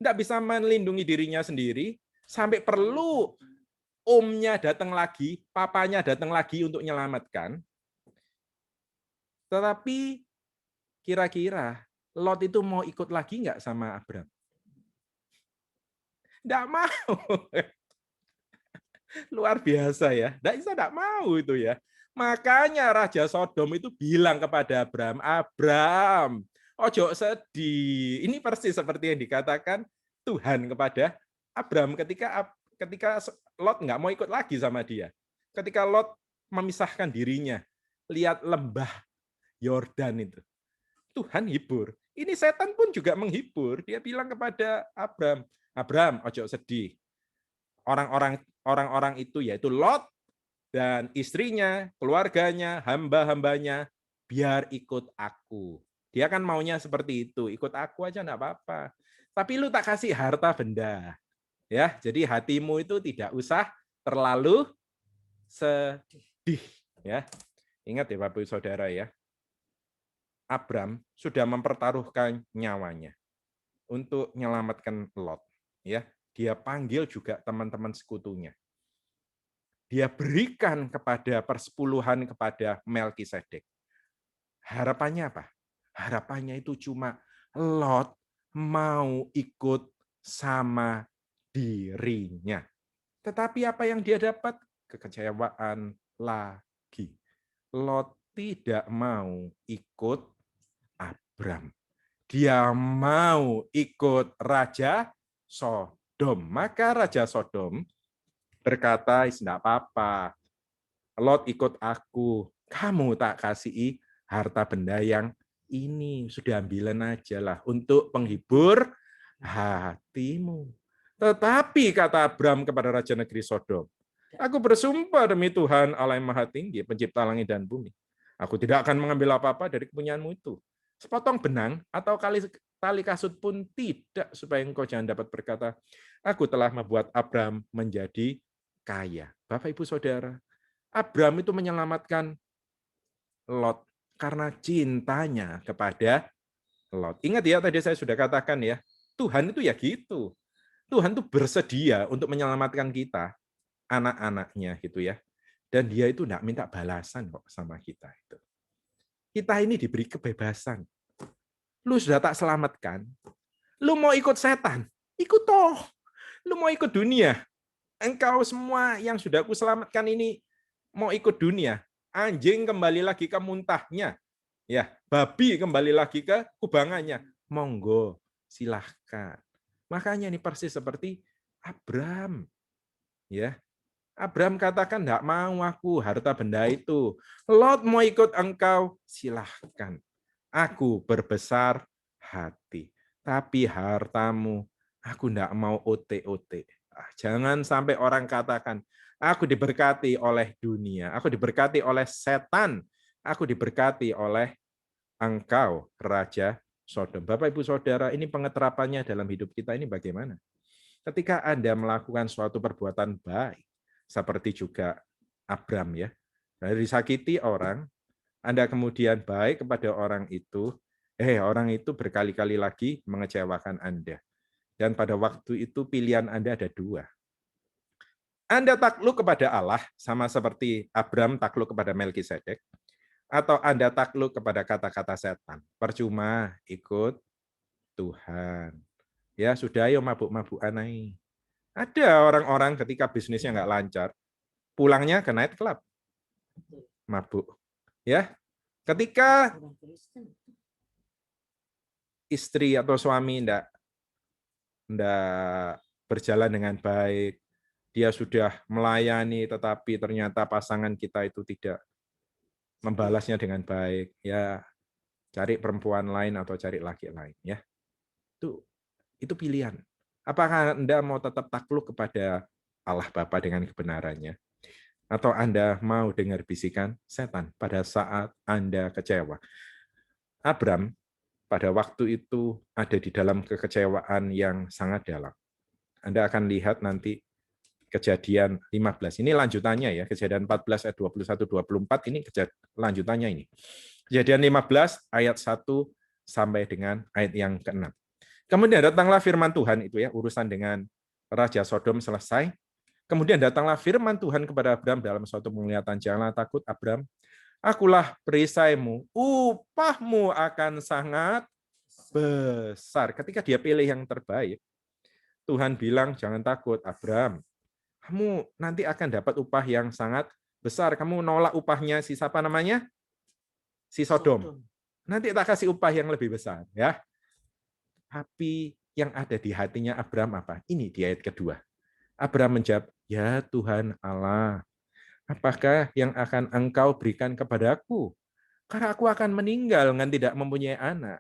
tidak bisa melindungi dirinya sendiri, sampai perlu omnya datang lagi, papanya datang lagi untuk menyelamatkan. Tetapi kira-kira Lot itu mau ikut lagi nggak sama Abraham? Tidak mau. Luar biasa ya. Tidak mau itu ya. Makanya Raja Sodom itu bilang kepada Abraham, Abraham, ojo sedih. Ini persis seperti yang dikatakan Tuhan kepada Abraham ketika Lot nggak mau ikut lagi sama dia. Ketika Lot memisahkan dirinya, lihat lembah Yordan itu. Tuhan hibur. Ini setan pun juga menghibur. Dia bilang kepada Abraham, Abraham, ojo sedih. Orang-orang itu yaitu Lot dan istrinya, keluarganya, hamba-hambanya, biar ikut aku. Dia kan maunya seperti itu, ikut aku aja enggak apa-apa. Tapi lu tak kasih harta benda. Ya, jadi hatimu itu tidak usah terlalu sedih, ya. Ingat ya Bapak Ibu Saudara ya. Abraham sudah mempertaruhkan nyawanya untuk menyelamatkan Lot, ya. Dia panggil juga teman-teman sekutunya. Dia berikan kepada persepuluhan kepada Melkisedek. Harapannya apa? Harapannya itu cuma Lot mau ikut sama dirinya. Tetapi apa yang dia dapat? Kekecewaan lagi. Lot tidak mau ikut Abram. Dia mau ikut Raja Sodom. Maka Raja Sodom berkata, tidak apa-apa, Lot ikut aku, kamu tak kasih harta benda yang ini, sudah ambilan aja lah untuk penghibur hatimu. Tetapi kata Abram kepada Raja Negeri Sodom, aku bersumpah demi Tuhan Allah yang Maha Tinggi, pencipta langit dan bumi, aku tidak akan mengambil apa-apa dari kepunyaanmu itu. Sepotong benang atau tali kasut pun tidak, supaya engkau jangan dapat berkata, aku telah membuat Abram menjadi kaya. Bapak Ibu Saudara, Abram itu menyelamatkan Lot karena cintanya kepada Lot. Ingat ya, tadi saya sudah katakan ya, Tuhan itu ya gitu. Tuhan itu bersedia untuk menyelamatkan kita, anak-anaknya gitu ya. Dan dia itu enggak minta balasan kok sama kita itu. Kita ini diberi kebebasan. Lu sudah tak selamatkan, lu mau ikut setan, ikut toh. Lu mau ikut dunia, engkau semua yang sudah aku selamatkan ini mau ikut dunia, anjing kembali lagi ke muntahnya, ya, babi kembali lagi ke kubangannya, monggo, silahkan. Makanya ini persis seperti Abram, ya. Abram katakan, enggak mau aku harta benda itu. Lot mau ikut engkau, silahkan. Aku berbesar hati, tapi hartamu aku enggak mau OT-OT. Jangan sampai orang katakan, aku diberkati oleh dunia, aku diberkati oleh setan, aku diberkati oleh engkau, Raja Sodom. Bapak Ibu Saudara, ini pengeterapannya dalam hidup kita ini bagaimana? Ketika Anda melakukan suatu perbuatan baik, seperti juga Abram ya, dari disakiti orang, Anda kemudian baik kepada orang itu berkali-kali lagi mengecewakan Anda. Dan pada waktu itu pilihan Anda ada dua. Anda takluk kepada Allah, sama seperti Abram takluk kepada Melkisedek, atau Anda takluk kepada kata-kata setan. Percuma ikut Tuhan. Ya sudah, ayo mabuk-mabukan aja. Ada orang-orang ketika bisnisnya nggak lancar, pulangnya ke night club, mabuk. Ya, ketika istri atau suami enggak berjalan dengan baik, dia sudah melayani tetapi ternyata pasangan kita itu tidak membalasnya dengan baik, ya cari perempuan lain atau cari laki lain ya. Itu pilihan. Apakah Anda mau tetap takluk kepada Allah Bapa dengan kebenarannya? Atau Anda mau dengar bisikan setan pada saat Anda kecewa? Abram pada waktu itu ada di dalam kekecewaan yang sangat dalam. Anda akan lihat nanti Kejadian 15. Ini lanjutannya ya, Kejadian 14 ayat 21-24 ini lanjutannya ini. Kejadian 15 ayat 1 sampai dengan ayat yang ke-6. Kemudian datanglah firman Tuhan itu ya, urusan dengan Raja Sodom selesai. Kemudian datanglah firman Tuhan kepada Abram dalam suatu penglihatan, janganlah takut Abram, akulah perisaimu, upahmu akan sangat besar. Ketika dia pilih yang terbaik, Tuhan bilang, jangan takut Abram, kamu nanti akan dapat upah yang sangat besar. Kamu nolak upahnya si siapa namanya? Si Sodom. Nanti tak kasih upah yang lebih besar, ya. Tapi yang ada di hatinya Abram apa? Ini di ayat kedua. Abram menjawab, ya Tuhan Allah, apakah yang akan Engkau berikan kepadaku? Karena aku akan meninggal dengan tidak mempunyai anak.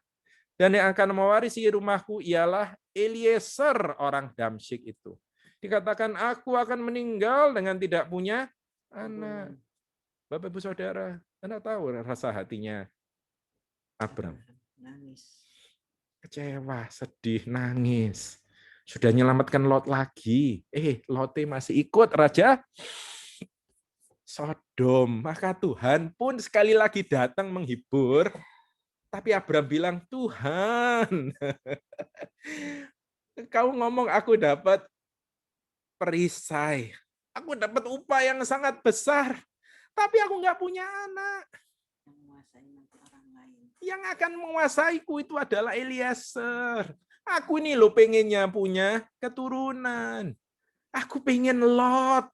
Dan yang akan mewarisi rumahku ialah Eliezer orang Damsyik itu. Dikatakan aku akan meninggal dengan tidak punya anak. Bapak Ibu Saudara, Anda tahu rasa hatinya Abram. Kecewa, sedih, nangis. Sudah menyelamatkan Lot lagi. Lot masih ikut Raja Sodom. Maka Tuhan pun sekali lagi datang menghibur. Tapi Abram bilang, Tuhan, kau ngomong aku dapat perisai. Aku dapat upah yang sangat besar, tapi aku nggak punya anak. Yang akan menguasaiku itu adalah Eliezer. Aku ini loh pengennya punya keturunan. Aku pengen Lot.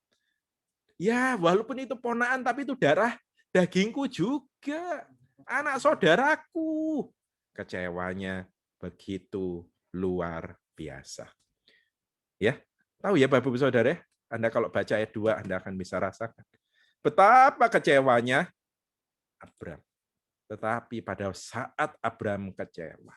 Ya, walaupun itu ponaan, tapi itu darah dagingku juga. Anak saudaraku. Kecewanya begitu luar biasa. Ya, tahu ya Bapak Ibu Saudara, Anda kalau baca ayat 2 Anda akan bisa rasakan betapa kecewanya Abram. Tetapi pada saat Abram kecewa,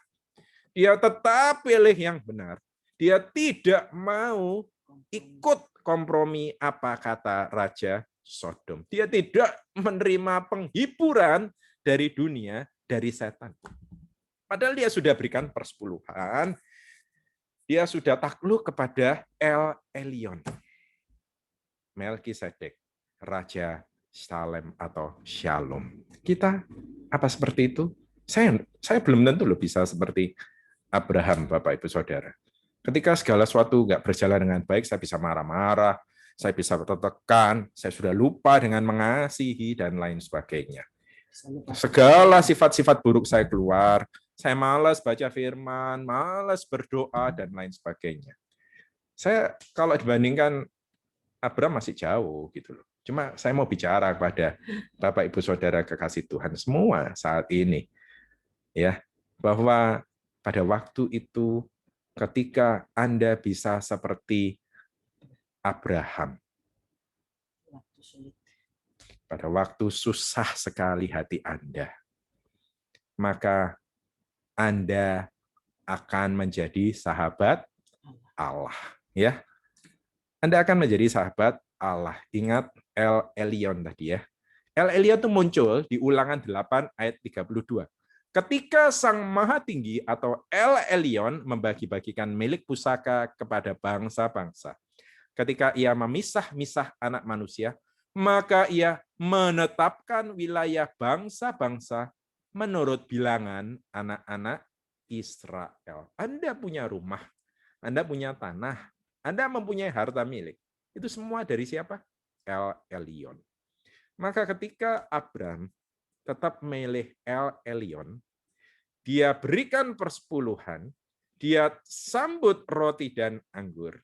dia tetap pilih yang benar. Dia tidak mau ikut kompromi apa kata Raja Sodom. Dia tidak menerima penghiburan dari dunia, dari setan. Padahal dia sudah berikan persepuluhan, dia sudah takluk kepada El Elyon. Melkisedek, Raja Salem atau Shalom. Kita apa seperti itu? Saya belum tentu loh bisa seperti Abraham, Bapak Ibu Saudara. Ketika segala sesuatu nggak berjalan dengan baik, saya bisa marah-marah, saya bisa tertekan, saya sudah lupa dengan mengasihi, dan lain sebagainya. Segala sifat-sifat buruk saya keluar, saya malas baca firman, malas berdoa, dan lain sebagainya. Saya kalau dibandingkan Abram masih jauh gitu loh. Cuma saya mau bicara kepada Bapak Ibu Saudara kekasih Tuhan semua saat ini, ya, bahwa pada waktu itu ketika Anda bisa seperti Abraham, pada waktu susah sekali hati Anda, maka Anda akan menjadi sahabat Allah, ya. Anda akan menjadi sahabat Allah. Ingat El Elyon tadi ya. El Elyon itu muncul di Ulangan 8 ayat 32. Ketika Sang Maha Tinggi atau El Elyon membagi-bagikan milik pusaka kepada bangsa-bangsa. Ketika ia memisah-misah anak manusia, maka ia menetapkan wilayah bangsa-bangsa menurut bilangan anak-anak Israel. Anda punya rumah, Anda punya tanah, Anda mempunyai harta milik. Itu semua dari siapa? El Elyon. Maka ketika Abram tetap memilih El Elyon, dia berikan persepuluhan, dia sambut roti dan anggur.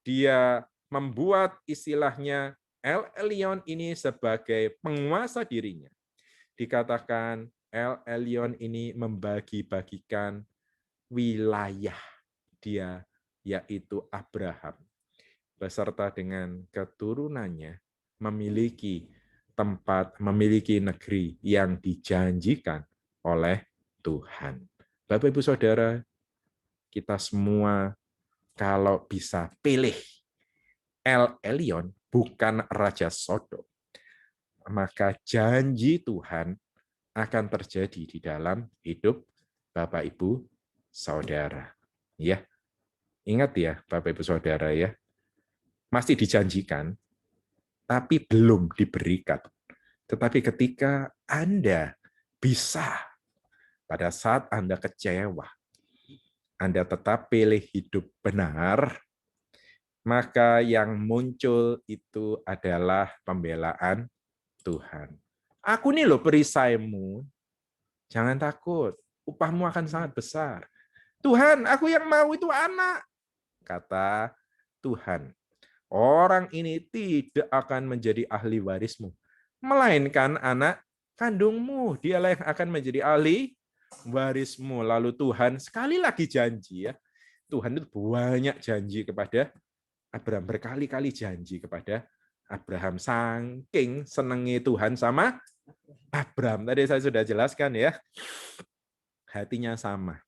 Dia membuat istilahnya El Elyon ini sebagai penguasa dirinya. Dikatakan El Elyon ini membagi-bagikan wilayah dia, yaitu Abraham, beserta dengan keturunannya memiliki tempat, memiliki negeri yang dijanjikan oleh Tuhan. Bapak Ibu Saudara, kita semua kalau bisa pilih El Elyon, bukan Raja Sodom, maka janji Tuhan akan terjadi di dalam hidup Bapak Ibu Saudara. Ya, ingat ya Bapak Ibu Saudara ya, masih dijanjikan, tapi belum diberikan. Tetapi ketika Anda bisa, pada saat Anda kecewa, Anda tetap pilih hidup benar, maka yang muncul itu adalah pembelaan Tuhan. Aku nih loh perisaimu, jangan takut, upahmu akan sangat besar. Tuhan, aku yang mau itu anak, kata Tuhan. Orang ini tidak akan menjadi ahli warismu, melainkan anak kandungmu. Dialah yang akan menjadi ahli warismu. Lalu Tuhan sekali lagi janji ya. Tuhan itu banyak janji kepada Abraham, berkali-kali janji kepada Abraham. Saking senangi Tuhan sama Abraham. Tadi saya sudah jelaskan ya. Hatinya sama.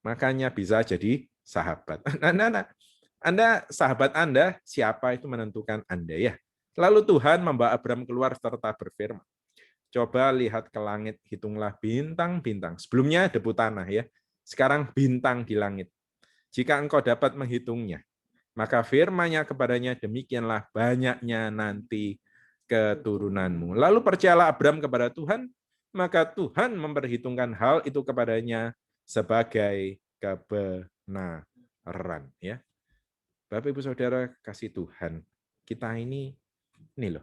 Makanya bisa jadi sahabat. Anda sahabat Anda, siapa itu menentukan Anda ya. Lalu Tuhan membawa Abraham keluar serta berfirman, coba lihat ke langit, hitunglah bintang-bintang. Sebelumnya debu tanah ya, sekarang bintang di langit. Jika engkau dapat menghitungnya, maka firman-Nya kepadanya, demikianlah banyaknya nanti keturunanmu. Lalu percayalah Abraham kepada Tuhan, maka Tuhan memperhitungkan hal itu kepadanya sebagai kebenaran ya. Bapak Ibu Saudara kasih Tuhan, kita ini loh,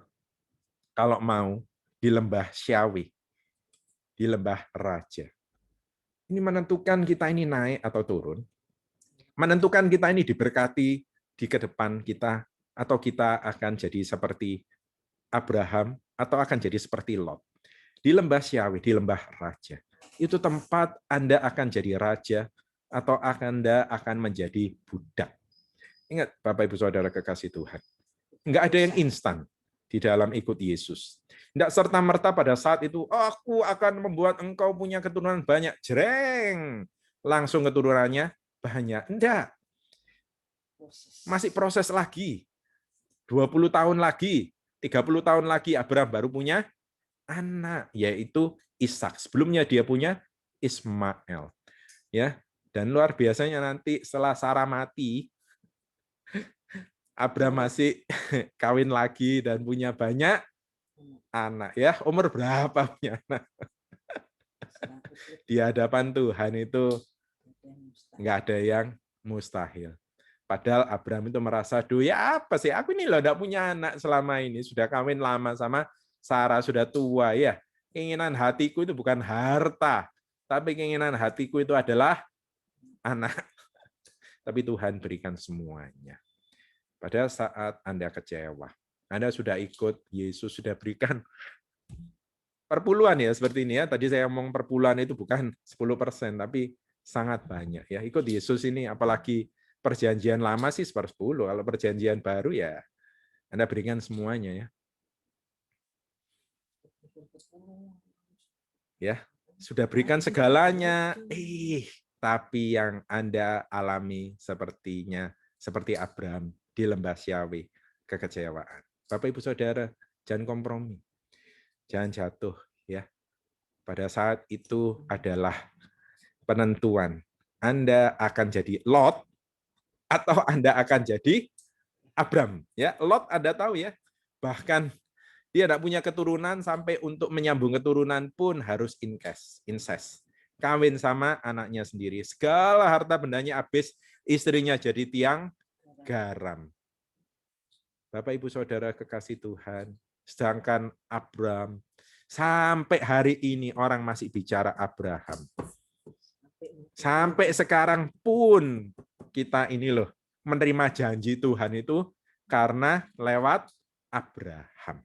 kalau mau di lembah Syawi, di lembah Raja, ini menentukan kita ini naik atau turun, menentukan kita ini diberkati di ke depan kita, atau kita akan jadi seperti Abraham, atau akan jadi seperti Lot. Di lembah Syawi, di lembah Raja, itu tempat Anda akan jadi raja, atau Anda akan menjadi budak. Ingat Bapak Ibu Saudara kekasih Tuhan, nggak ada yang instan di dalam ikut Yesus. Nggak serta-merta pada saat itu, aku akan membuat engkau punya keturunan banyak. Jreng, langsung keturunannya banyak. Enggak. Masih proses lagi. 20 tahun lagi, 30 tahun lagi Abraham baru punya anak, yaitu Ishak. Sebelumnya dia punya Ismail. Ya, dan luar biasanya nanti setelah Sarah mati, Abraham masih kawin lagi dan punya banyak anak. Ya, umur berapa punya anak? Di hadapan Tuhan itu nggak ada yang mustahil. Padahal Abraham itu merasa, duh ya apa sih, aku ini loh nggak punya anak selama ini, sudah kawin lama sama Sarah, sudah tua ya. Keinginan hatiku itu bukan harta, tapi keinginan hatiku itu adalah anak. Tapi Tuhan berikan semuanya. Pada saat Anda kecewa, Anda sudah ikut, Yesus sudah berikan perpuluhan ya, seperti ini ya. Tadi saya ngomong perpuluhan itu bukan 10%, tapi sangat banyak ya. Ikut Yesus ini, apalagi perjanjian lama sih 10%, kalau perjanjian baru ya Anda berikan semuanya ya. Ya, sudah berikan segalanya, tapi yang Anda alami sepertinya seperti Abraham di lembah Syawi, kekecewaan. Bapak Ibu Saudara, jangan kompromi. Jangan jatuh ya. Pada saat itu adalah penentuan. Anda akan jadi Lot atau Anda akan jadi Abraham ya. Lot Anda tahu ya. Bahkan dia tidak punya keturunan, sampai untuk menyambung keturunan pun harus incest. Kawin sama anaknya sendiri. Segala harta bendanya habis, istrinya jadi tiang garam. Bapak Ibu Saudara kekasih Tuhan, sedangkan Abraham, sampai hari ini orang masih bicara Abraham. Sampai sekarang pun kita ini loh menerima janji Tuhan itu karena lewat Abraham.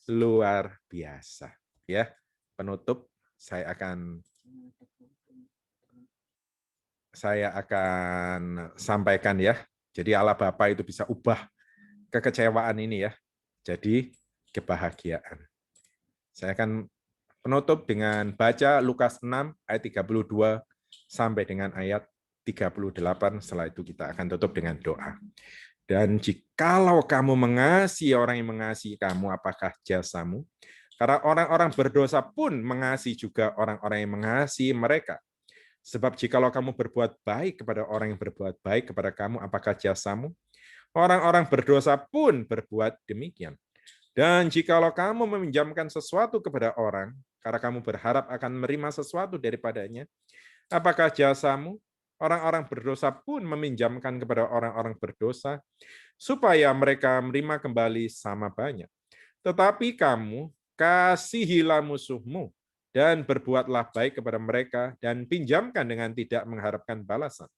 Luar biasa ya. Penutup saya akan sampaikan ya. Jadi Allah Bapa itu bisa ubah kekecewaan ini ya jadi kebahagiaan. Saya akan penutup dengan baca Lukas 6 ayat 32 sampai dengan ayat 38. Setelah itu kita akan tutup dengan doa. Dan jikalau kamu mengasihi orang yang mengasihi kamu, apakah jasamu? Karena orang-orang berdosa pun mengasihi juga orang-orang yang mengasihi mereka. Sebab jikalau kamu berbuat baik kepada orang yang berbuat baik kepada kamu, apakah jasamu? Orang-orang berdosa pun berbuat demikian. Dan jikalau kamu meminjamkan sesuatu kepada orang, karena kamu berharap akan menerima sesuatu daripadanya, apakah jasamu? Orang-orang berdosa pun meminjamkan kepada orang-orang berdosa, supaya mereka menerima kembali sama banyak. Tetapi kamu kasihilah musuhmu, dan berbuatlah baik kepada mereka, dan pinjamkan dengan tidak mengharapkan balasan.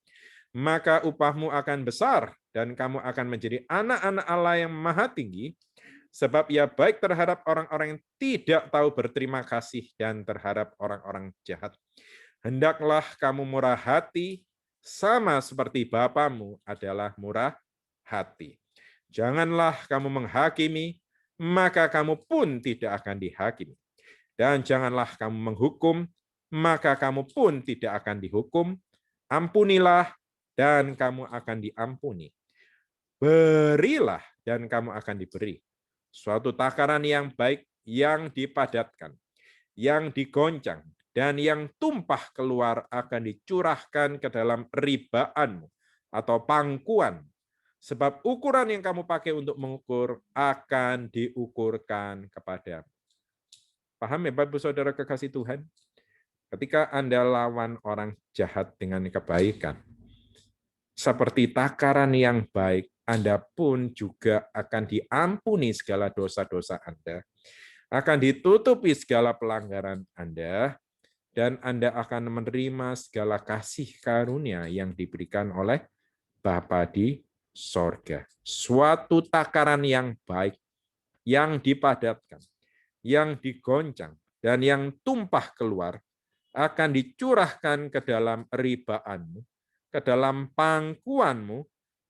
Maka upahmu akan besar, dan kamu akan menjadi anak-anak Allah yang maha tinggi, sebab ia baik terhadap orang-orang yang tidak tahu berterima kasih dan terhadap orang-orang jahat. Hendaklah kamu murah hati, sama seperti Bapamu adalah murah hati. Janganlah kamu menghakimi, maka kamu pun tidak akan dihakimi. Dan janganlah kamu menghukum, maka kamu pun tidak akan dihukum. Ampunilah, dan kamu akan diampuni. Berilah, dan kamu akan diberi. Suatu takaran yang baik, yang dipadatkan, yang digoncang, dan yang tumpah keluar akan dicurahkan ke dalam ribaanmu atau pangkuan. Sebab ukuran yang kamu pakai untuk mengukur akan diukurkan kepadamu. Paham ya Bapak Saudara kekasih Tuhan? Ketika Anda lawan orang jahat dengan kebaikan, seperti takaran yang baik, Anda pun juga akan diampuni segala dosa-dosa Anda, akan ditutupi segala pelanggaran Anda, dan Anda akan menerima segala kasih karunia yang diberikan oleh Bapa di sorga. Suatu takaran yang baik, yang dipadatkan, yang digoncang, dan yang tumpah keluar, akan dicurahkan ke dalam ribaanmu, ke dalam pangkuanmu,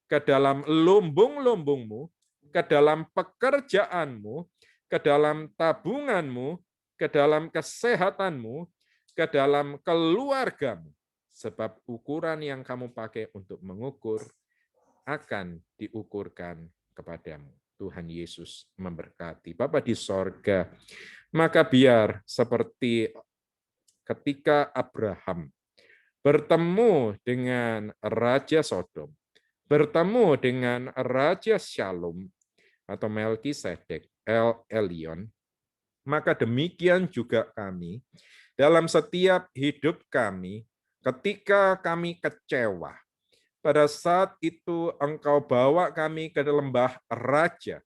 ke dalam lumbung-lumbungmu, ke dalam pekerjaanmu, ke dalam tabunganmu, ke dalam kesehatanmu, ke dalam keluargamu. Sebab ukuran yang kamu pakai untuk mengukur akan diukurkan kepadamu. Tuhan Yesus memberkati. Bapa di sorga, maka biar seperti ketika Abraham bertemu dengan Raja Sodom, bertemu dengan Raja Shalom atau Melkisedek, El Elyon, maka demikian juga kami dalam setiap hidup kami, ketika kami kecewa, pada saat itu Engkau bawa kami ke lembah raja,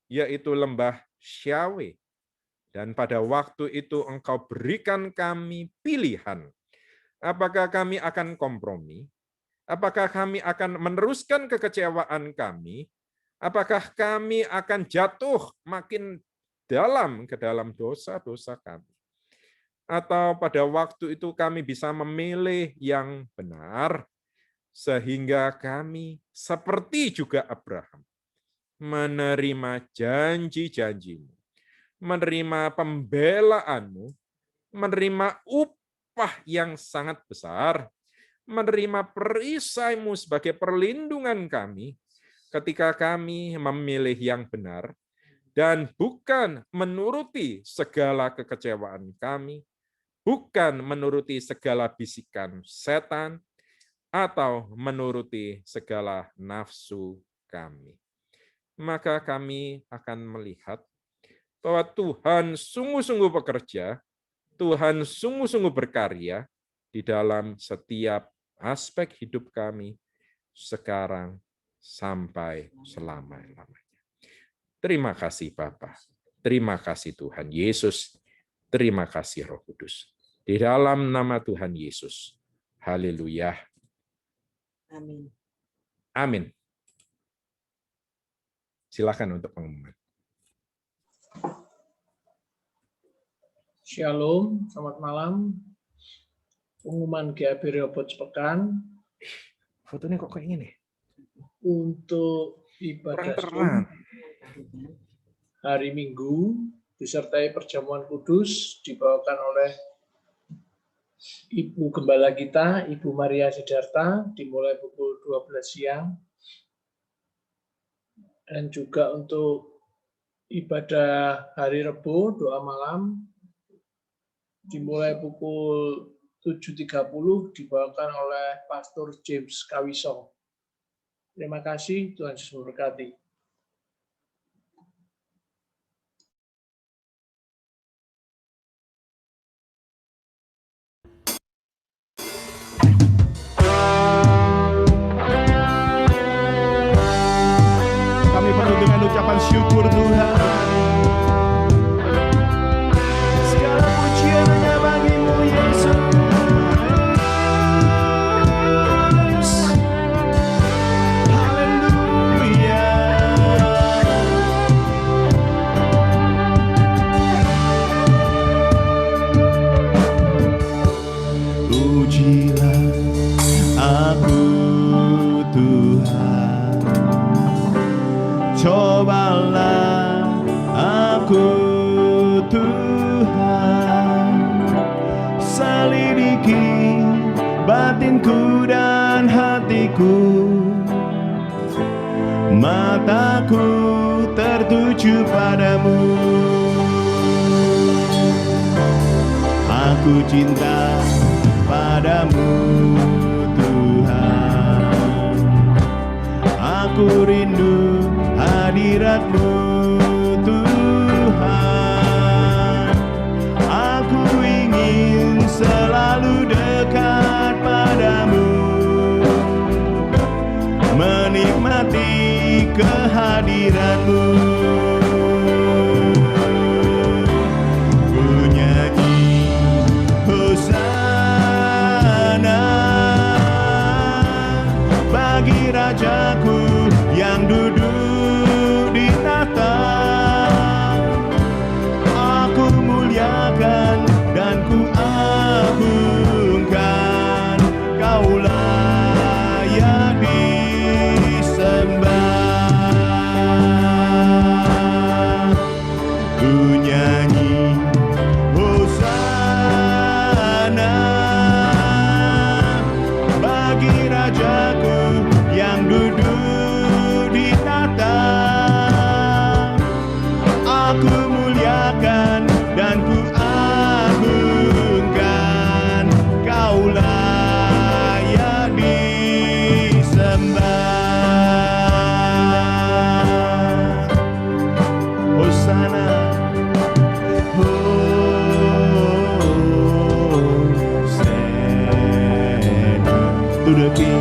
yaitu lembah Syawe. Dan pada waktu itu Engkau berikan kami pilihan. Apakah kami akan kompromi? Apakah kami akan meneruskan kekecewaan kami? Apakah kami akan jatuh makin dalam ke dalam dosa-dosa kami? Atau pada waktu itu kami bisa memilih yang benar, sehingga kami seperti juga Abraham menerima janji-janjimu, menerima pembelaanmu, menerima upah yang sangat besar, menerima perisaimu sebagai perlindungan kami ketika kami memilih yang benar dan bukan menuruti segala kekecewaan kami, bukan menuruti segala bisikan setan, atau menuruti segala nafsu kami. Maka kami akan melihat bahwa Tuhan sungguh-sungguh bekerja, Tuhan sungguh-sungguh berkarya di dalam setiap aspek hidup kami sekarang sampai selama-lamanya. Terima kasih Bapa. Terima kasih Tuhan Yesus. Terima kasih Roh Kudus. Di dalam nama Tuhan Yesus. Haleluya. Amin. Amin. Silakan untuk pengumuman. Shalom, selamat malam. Pengumuman GAB Rehoboth sepekan. Fotonya kok kayak gini? Untuk ibadah Terang-terang. hari Minggu disertai perjamuan kudus dibawakan oleh Ibu Gembala kita, Ibu Maria Sidarta, dimulai pukul 12 siang. Dan juga untuk ibadah hari Rebo, doa malam, dimulai pukul 7.30, dibawakan oleh Pastor James Kawiso. Terima kasih, Tuhan Yesus memberkati. Kami penuh dengan ucapan syukur Tuhan. Segala pujian hanya bagi-Mu Yesus. Haleluya. Pujilah aku Tuhan, cobalah aku Tuhan, selidiki batinku dan hatiku, mataku tertuju padamu. Aku cinta padamu Tuhan, aku rindu hadirat-Mu Tuhan. Aku ingin selalu dekat padamu, menikmati kehadiran-Mu. Ku nyanyi Hosana bagi Rajaku yang duduk di tahta. Aku muliakan dan ku agungkan, Kau layak disembah. Ku nyanyi Hosana bagi Rajaku yang duduk di tahta. Aku muliakan dan ku agungkan, Kau layak disembah. Hosana, Hosanna to the King.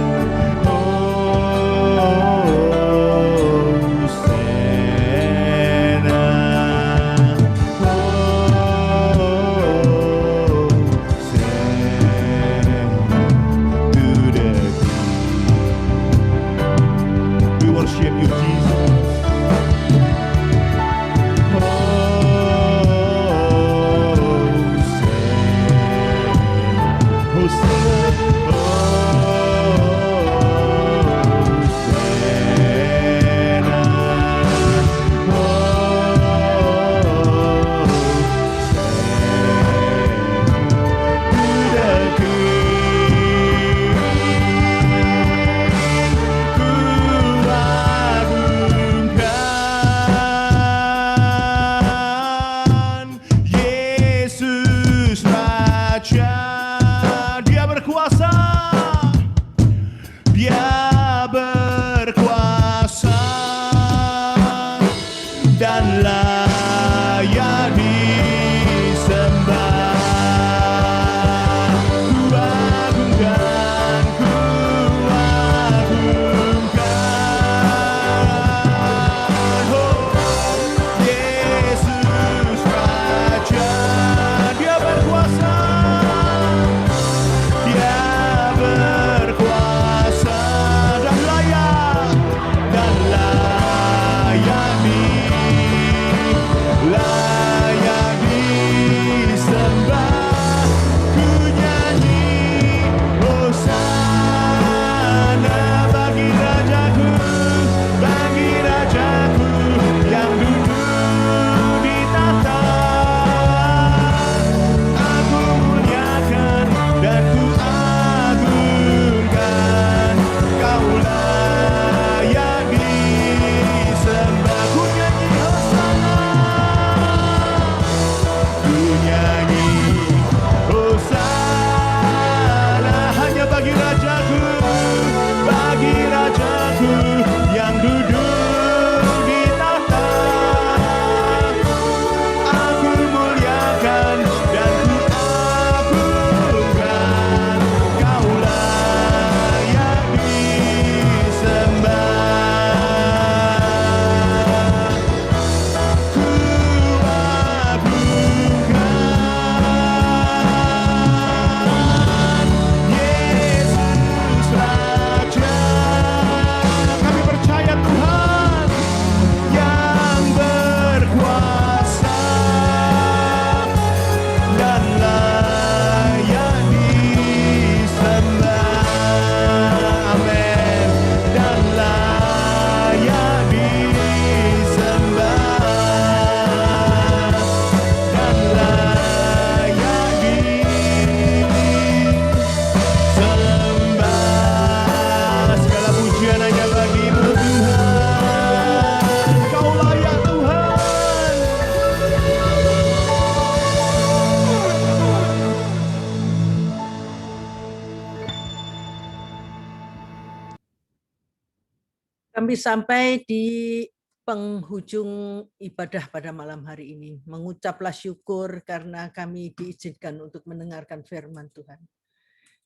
Kami sampai di penghujung ibadah pada malam hari ini. Mengucaplah syukur karena kami diizinkan untuk mendengarkan firman Tuhan.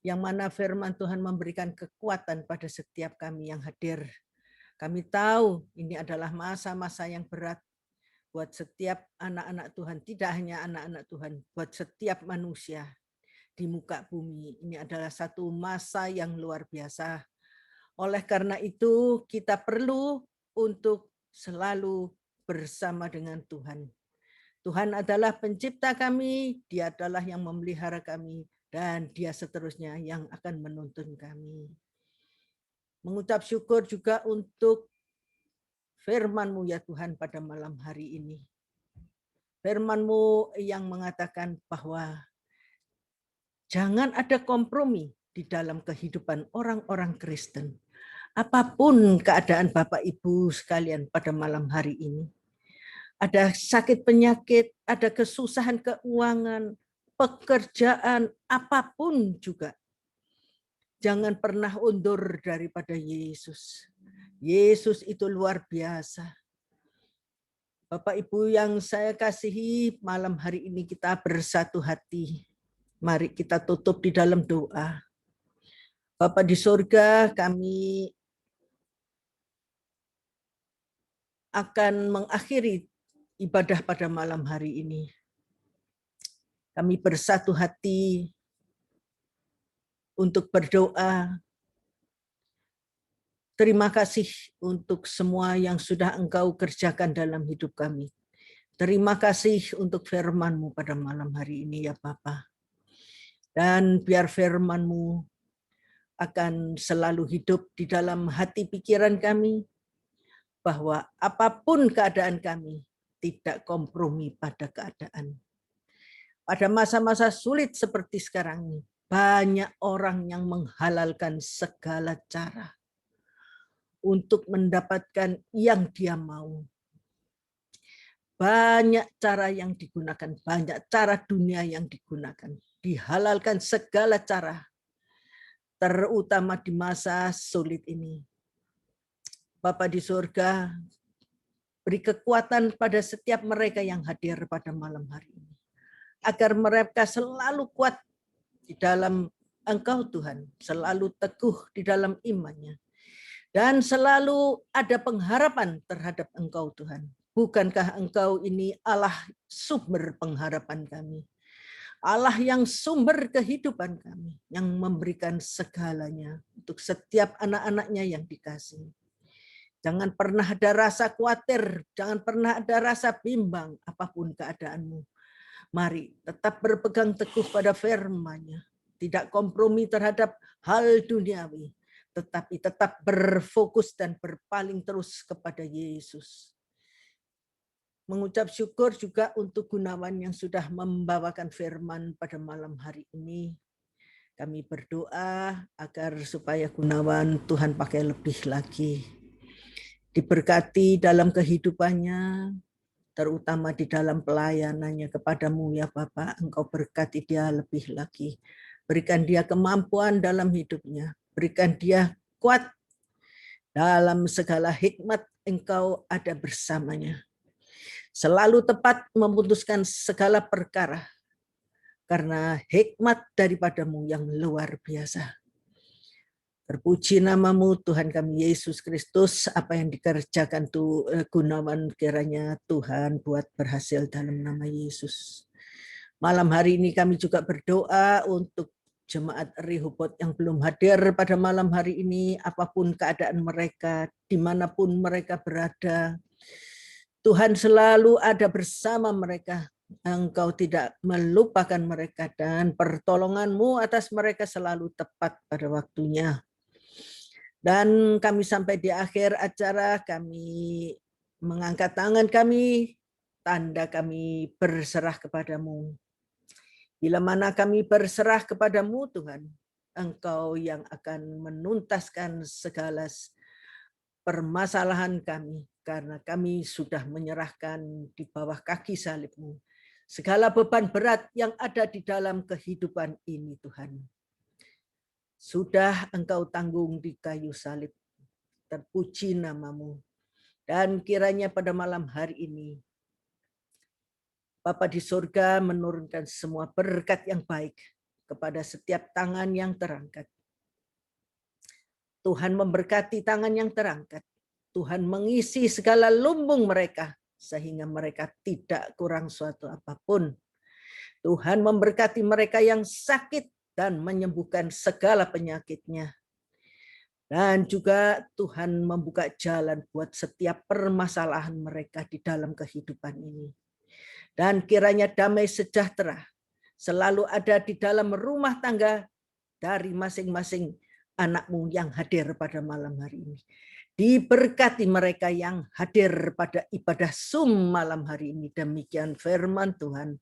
Yang mana firman Tuhan memberikan kekuatan pada setiap kami yang hadir. Kami tahu ini adalah masa-masa yang berat buat setiap anak-anak Tuhan. Tidak hanya anak-anak Tuhan, buat setiap manusia di muka bumi. Ini adalah satu masa yang luar biasa. Oleh karena itu, kita perlu untuk selalu bersama dengan Tuhan. Tuhan adalah pencipta kami, Dia adalah yang memelihara kami, dan Dia seterusnya yang akan menuntun kami. Mengucap syukur juga untuk firman-Mu ya Tuhan pada malam hari ini. Firman-Mu yang mengatakan bahwa jangan ada kompromi di dalam kehidupan orang-orang Kristen. Apapun keadaan Bapak Ibu sekalian pada malam hari ini. Ada sakit penyakit, ada kesusahan keuangan, pekerjaan, apapun juga. Jangan pernah undur daripada Yesus. Yesus itu luar biasa. Bapak Ibu yang saya kasihi, malam hari ini kita bersatu hati. Mari kita tutup di dalam doa. Bapa di surga, kami akan mengakhiri ibadah pada malam hari ini. Kami bersatu hati untuk berdoa. Terima kasih untuk semua yang sudah Engkau kerjakan dalam hidup kami. Terima kasih untuk firman-Mu pada malam hari ini ya Bapa. Dan biar firman-Mu akan selalu hidup di dalam hati pikiran kami, bahwa apapun keadaan kami, tidak kompromi pada keadaan. Pada masa-masa sulit seperti sekarang ini, banyak orang yang menghalalkan segala cara untuk mendapatkan yang dia mau. Banyak cara yang digunakan, banyak cara dunia yang digunakan. Dihalalkan segala cara, terutama di masa sulit ini. Bapa di surga, beri kekuatan pada setiap mereka yang hadir pada malam hari ini. Agar mereka selalu kuat di dalam Engkau Tuhan, selalu teguh di dalam imannya. Dan selalu ada pengharapan terhadap Engkau Tuhan. Bukankah Engkau ini Allah sumber pengharapan kami? Allah yang sumber kehidupan kami, yang memberikan segalanya untuk setiap anak-anaknya yang dikasihi. Jangan pernah ada rasa khawatir, jangan pernah ada rasa bimbang apapun keadaanmu. Mari tetap berpegang teguh pada firman-Nya, tidak kompromi terhadap hal duniawi, tetapi tetap berfokus dan berpaling terus kepada Yesus. Mengucap syukur juga untuk Gunawan yang sudah membawakan firman pada malam hari ini. Kami berdoa agar supaya Gunawan Tuhan pakai lebih lagi. Diberkati dalam kehidupannya, terutama di dalam pelayanannya kepadamu ya Bapak. Engkau berkati dia lebih lagi. Berikan dia kemampuan dalam hidupnya. Berikan dia kuat dalam segala hikmat Engkau ada bersamanya. Selalu tepat memutuskan segala perkara karena hikmat daripadamu yang luar biasa. Terpuji namamu Tuhan kami Yesus Kristus. Apa yang dikerjakan Gunawan kiranya Tuhan buat berhasil dalam nama Yesus. Malam hari ini kami juga berdoa untuk jemaat Rehoboth yang belum hadir pada malam hari ini. Apapun keadaan mereka, dimanapun mereka berada, Tuhan selalu ada bersama mereka. Engkau tidak melupakan mereka dan pertolongan-Mu atas mereka selalu tepat pada waktunya. Dan kami sampai di akhir acara, kami mengangkat tangan kami, tanda kami berserah kepadamu. Bila mana kami berserah kepadamu Tuhan, Engkau yang akan menuntaskan segala permasalahan kami, karena kami sudah menyerahkan di bawah kaki salib-Mu segala beban berat yang ada di dalam kehidupan ini Tuhan. Sudah Engkau tanggung di kayu salib. terpuji nama-Mu. Dan kiranya pada malam hari ini, Bapa di surga menurunkan semua berkat yang baik kepada setiap tangan yang terangkat. Tuhan memberkati tangan yang terangkat. Tuhan mengisi segala lumbung mereka sehingga mereka tidak kurang suatu apapun. Tuhan memberkati mereka yang sakit dan menyembuhkan segala penyakitnya. Dan juga Tuhan membuka jalan buat setiap permasalahan mereka di dalam kehidupan ini. Dan kiranya damai sejahtera selalu ada di dalam rumah tangga dari masing-masing anak-Mu yang hadir pada malam hari ini. Diberkati mereka yang hadir pada ibadah Zoom malam hari ini. Demikian firman Tuhan.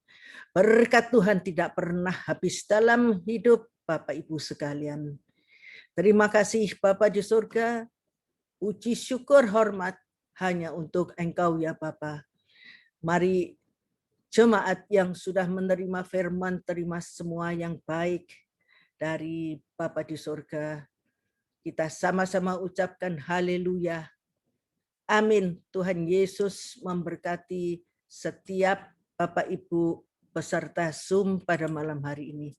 Berkat Tuhan tidak pernah habis dalam hidup Bapak Ibu sekalian. Terima kasih Bapa di surga. Puji syukur hormat hanya untuk Engkau ya Bapa. Mari jemaat yang sudah menerima firman, terima semua yang baik dari Bapa di surga. Kita sama-sama ucapkan haleluya. Amin. Tuhan Yesus memberkati setiap Bapak Ibu peserta Zoom pada malam hari ini.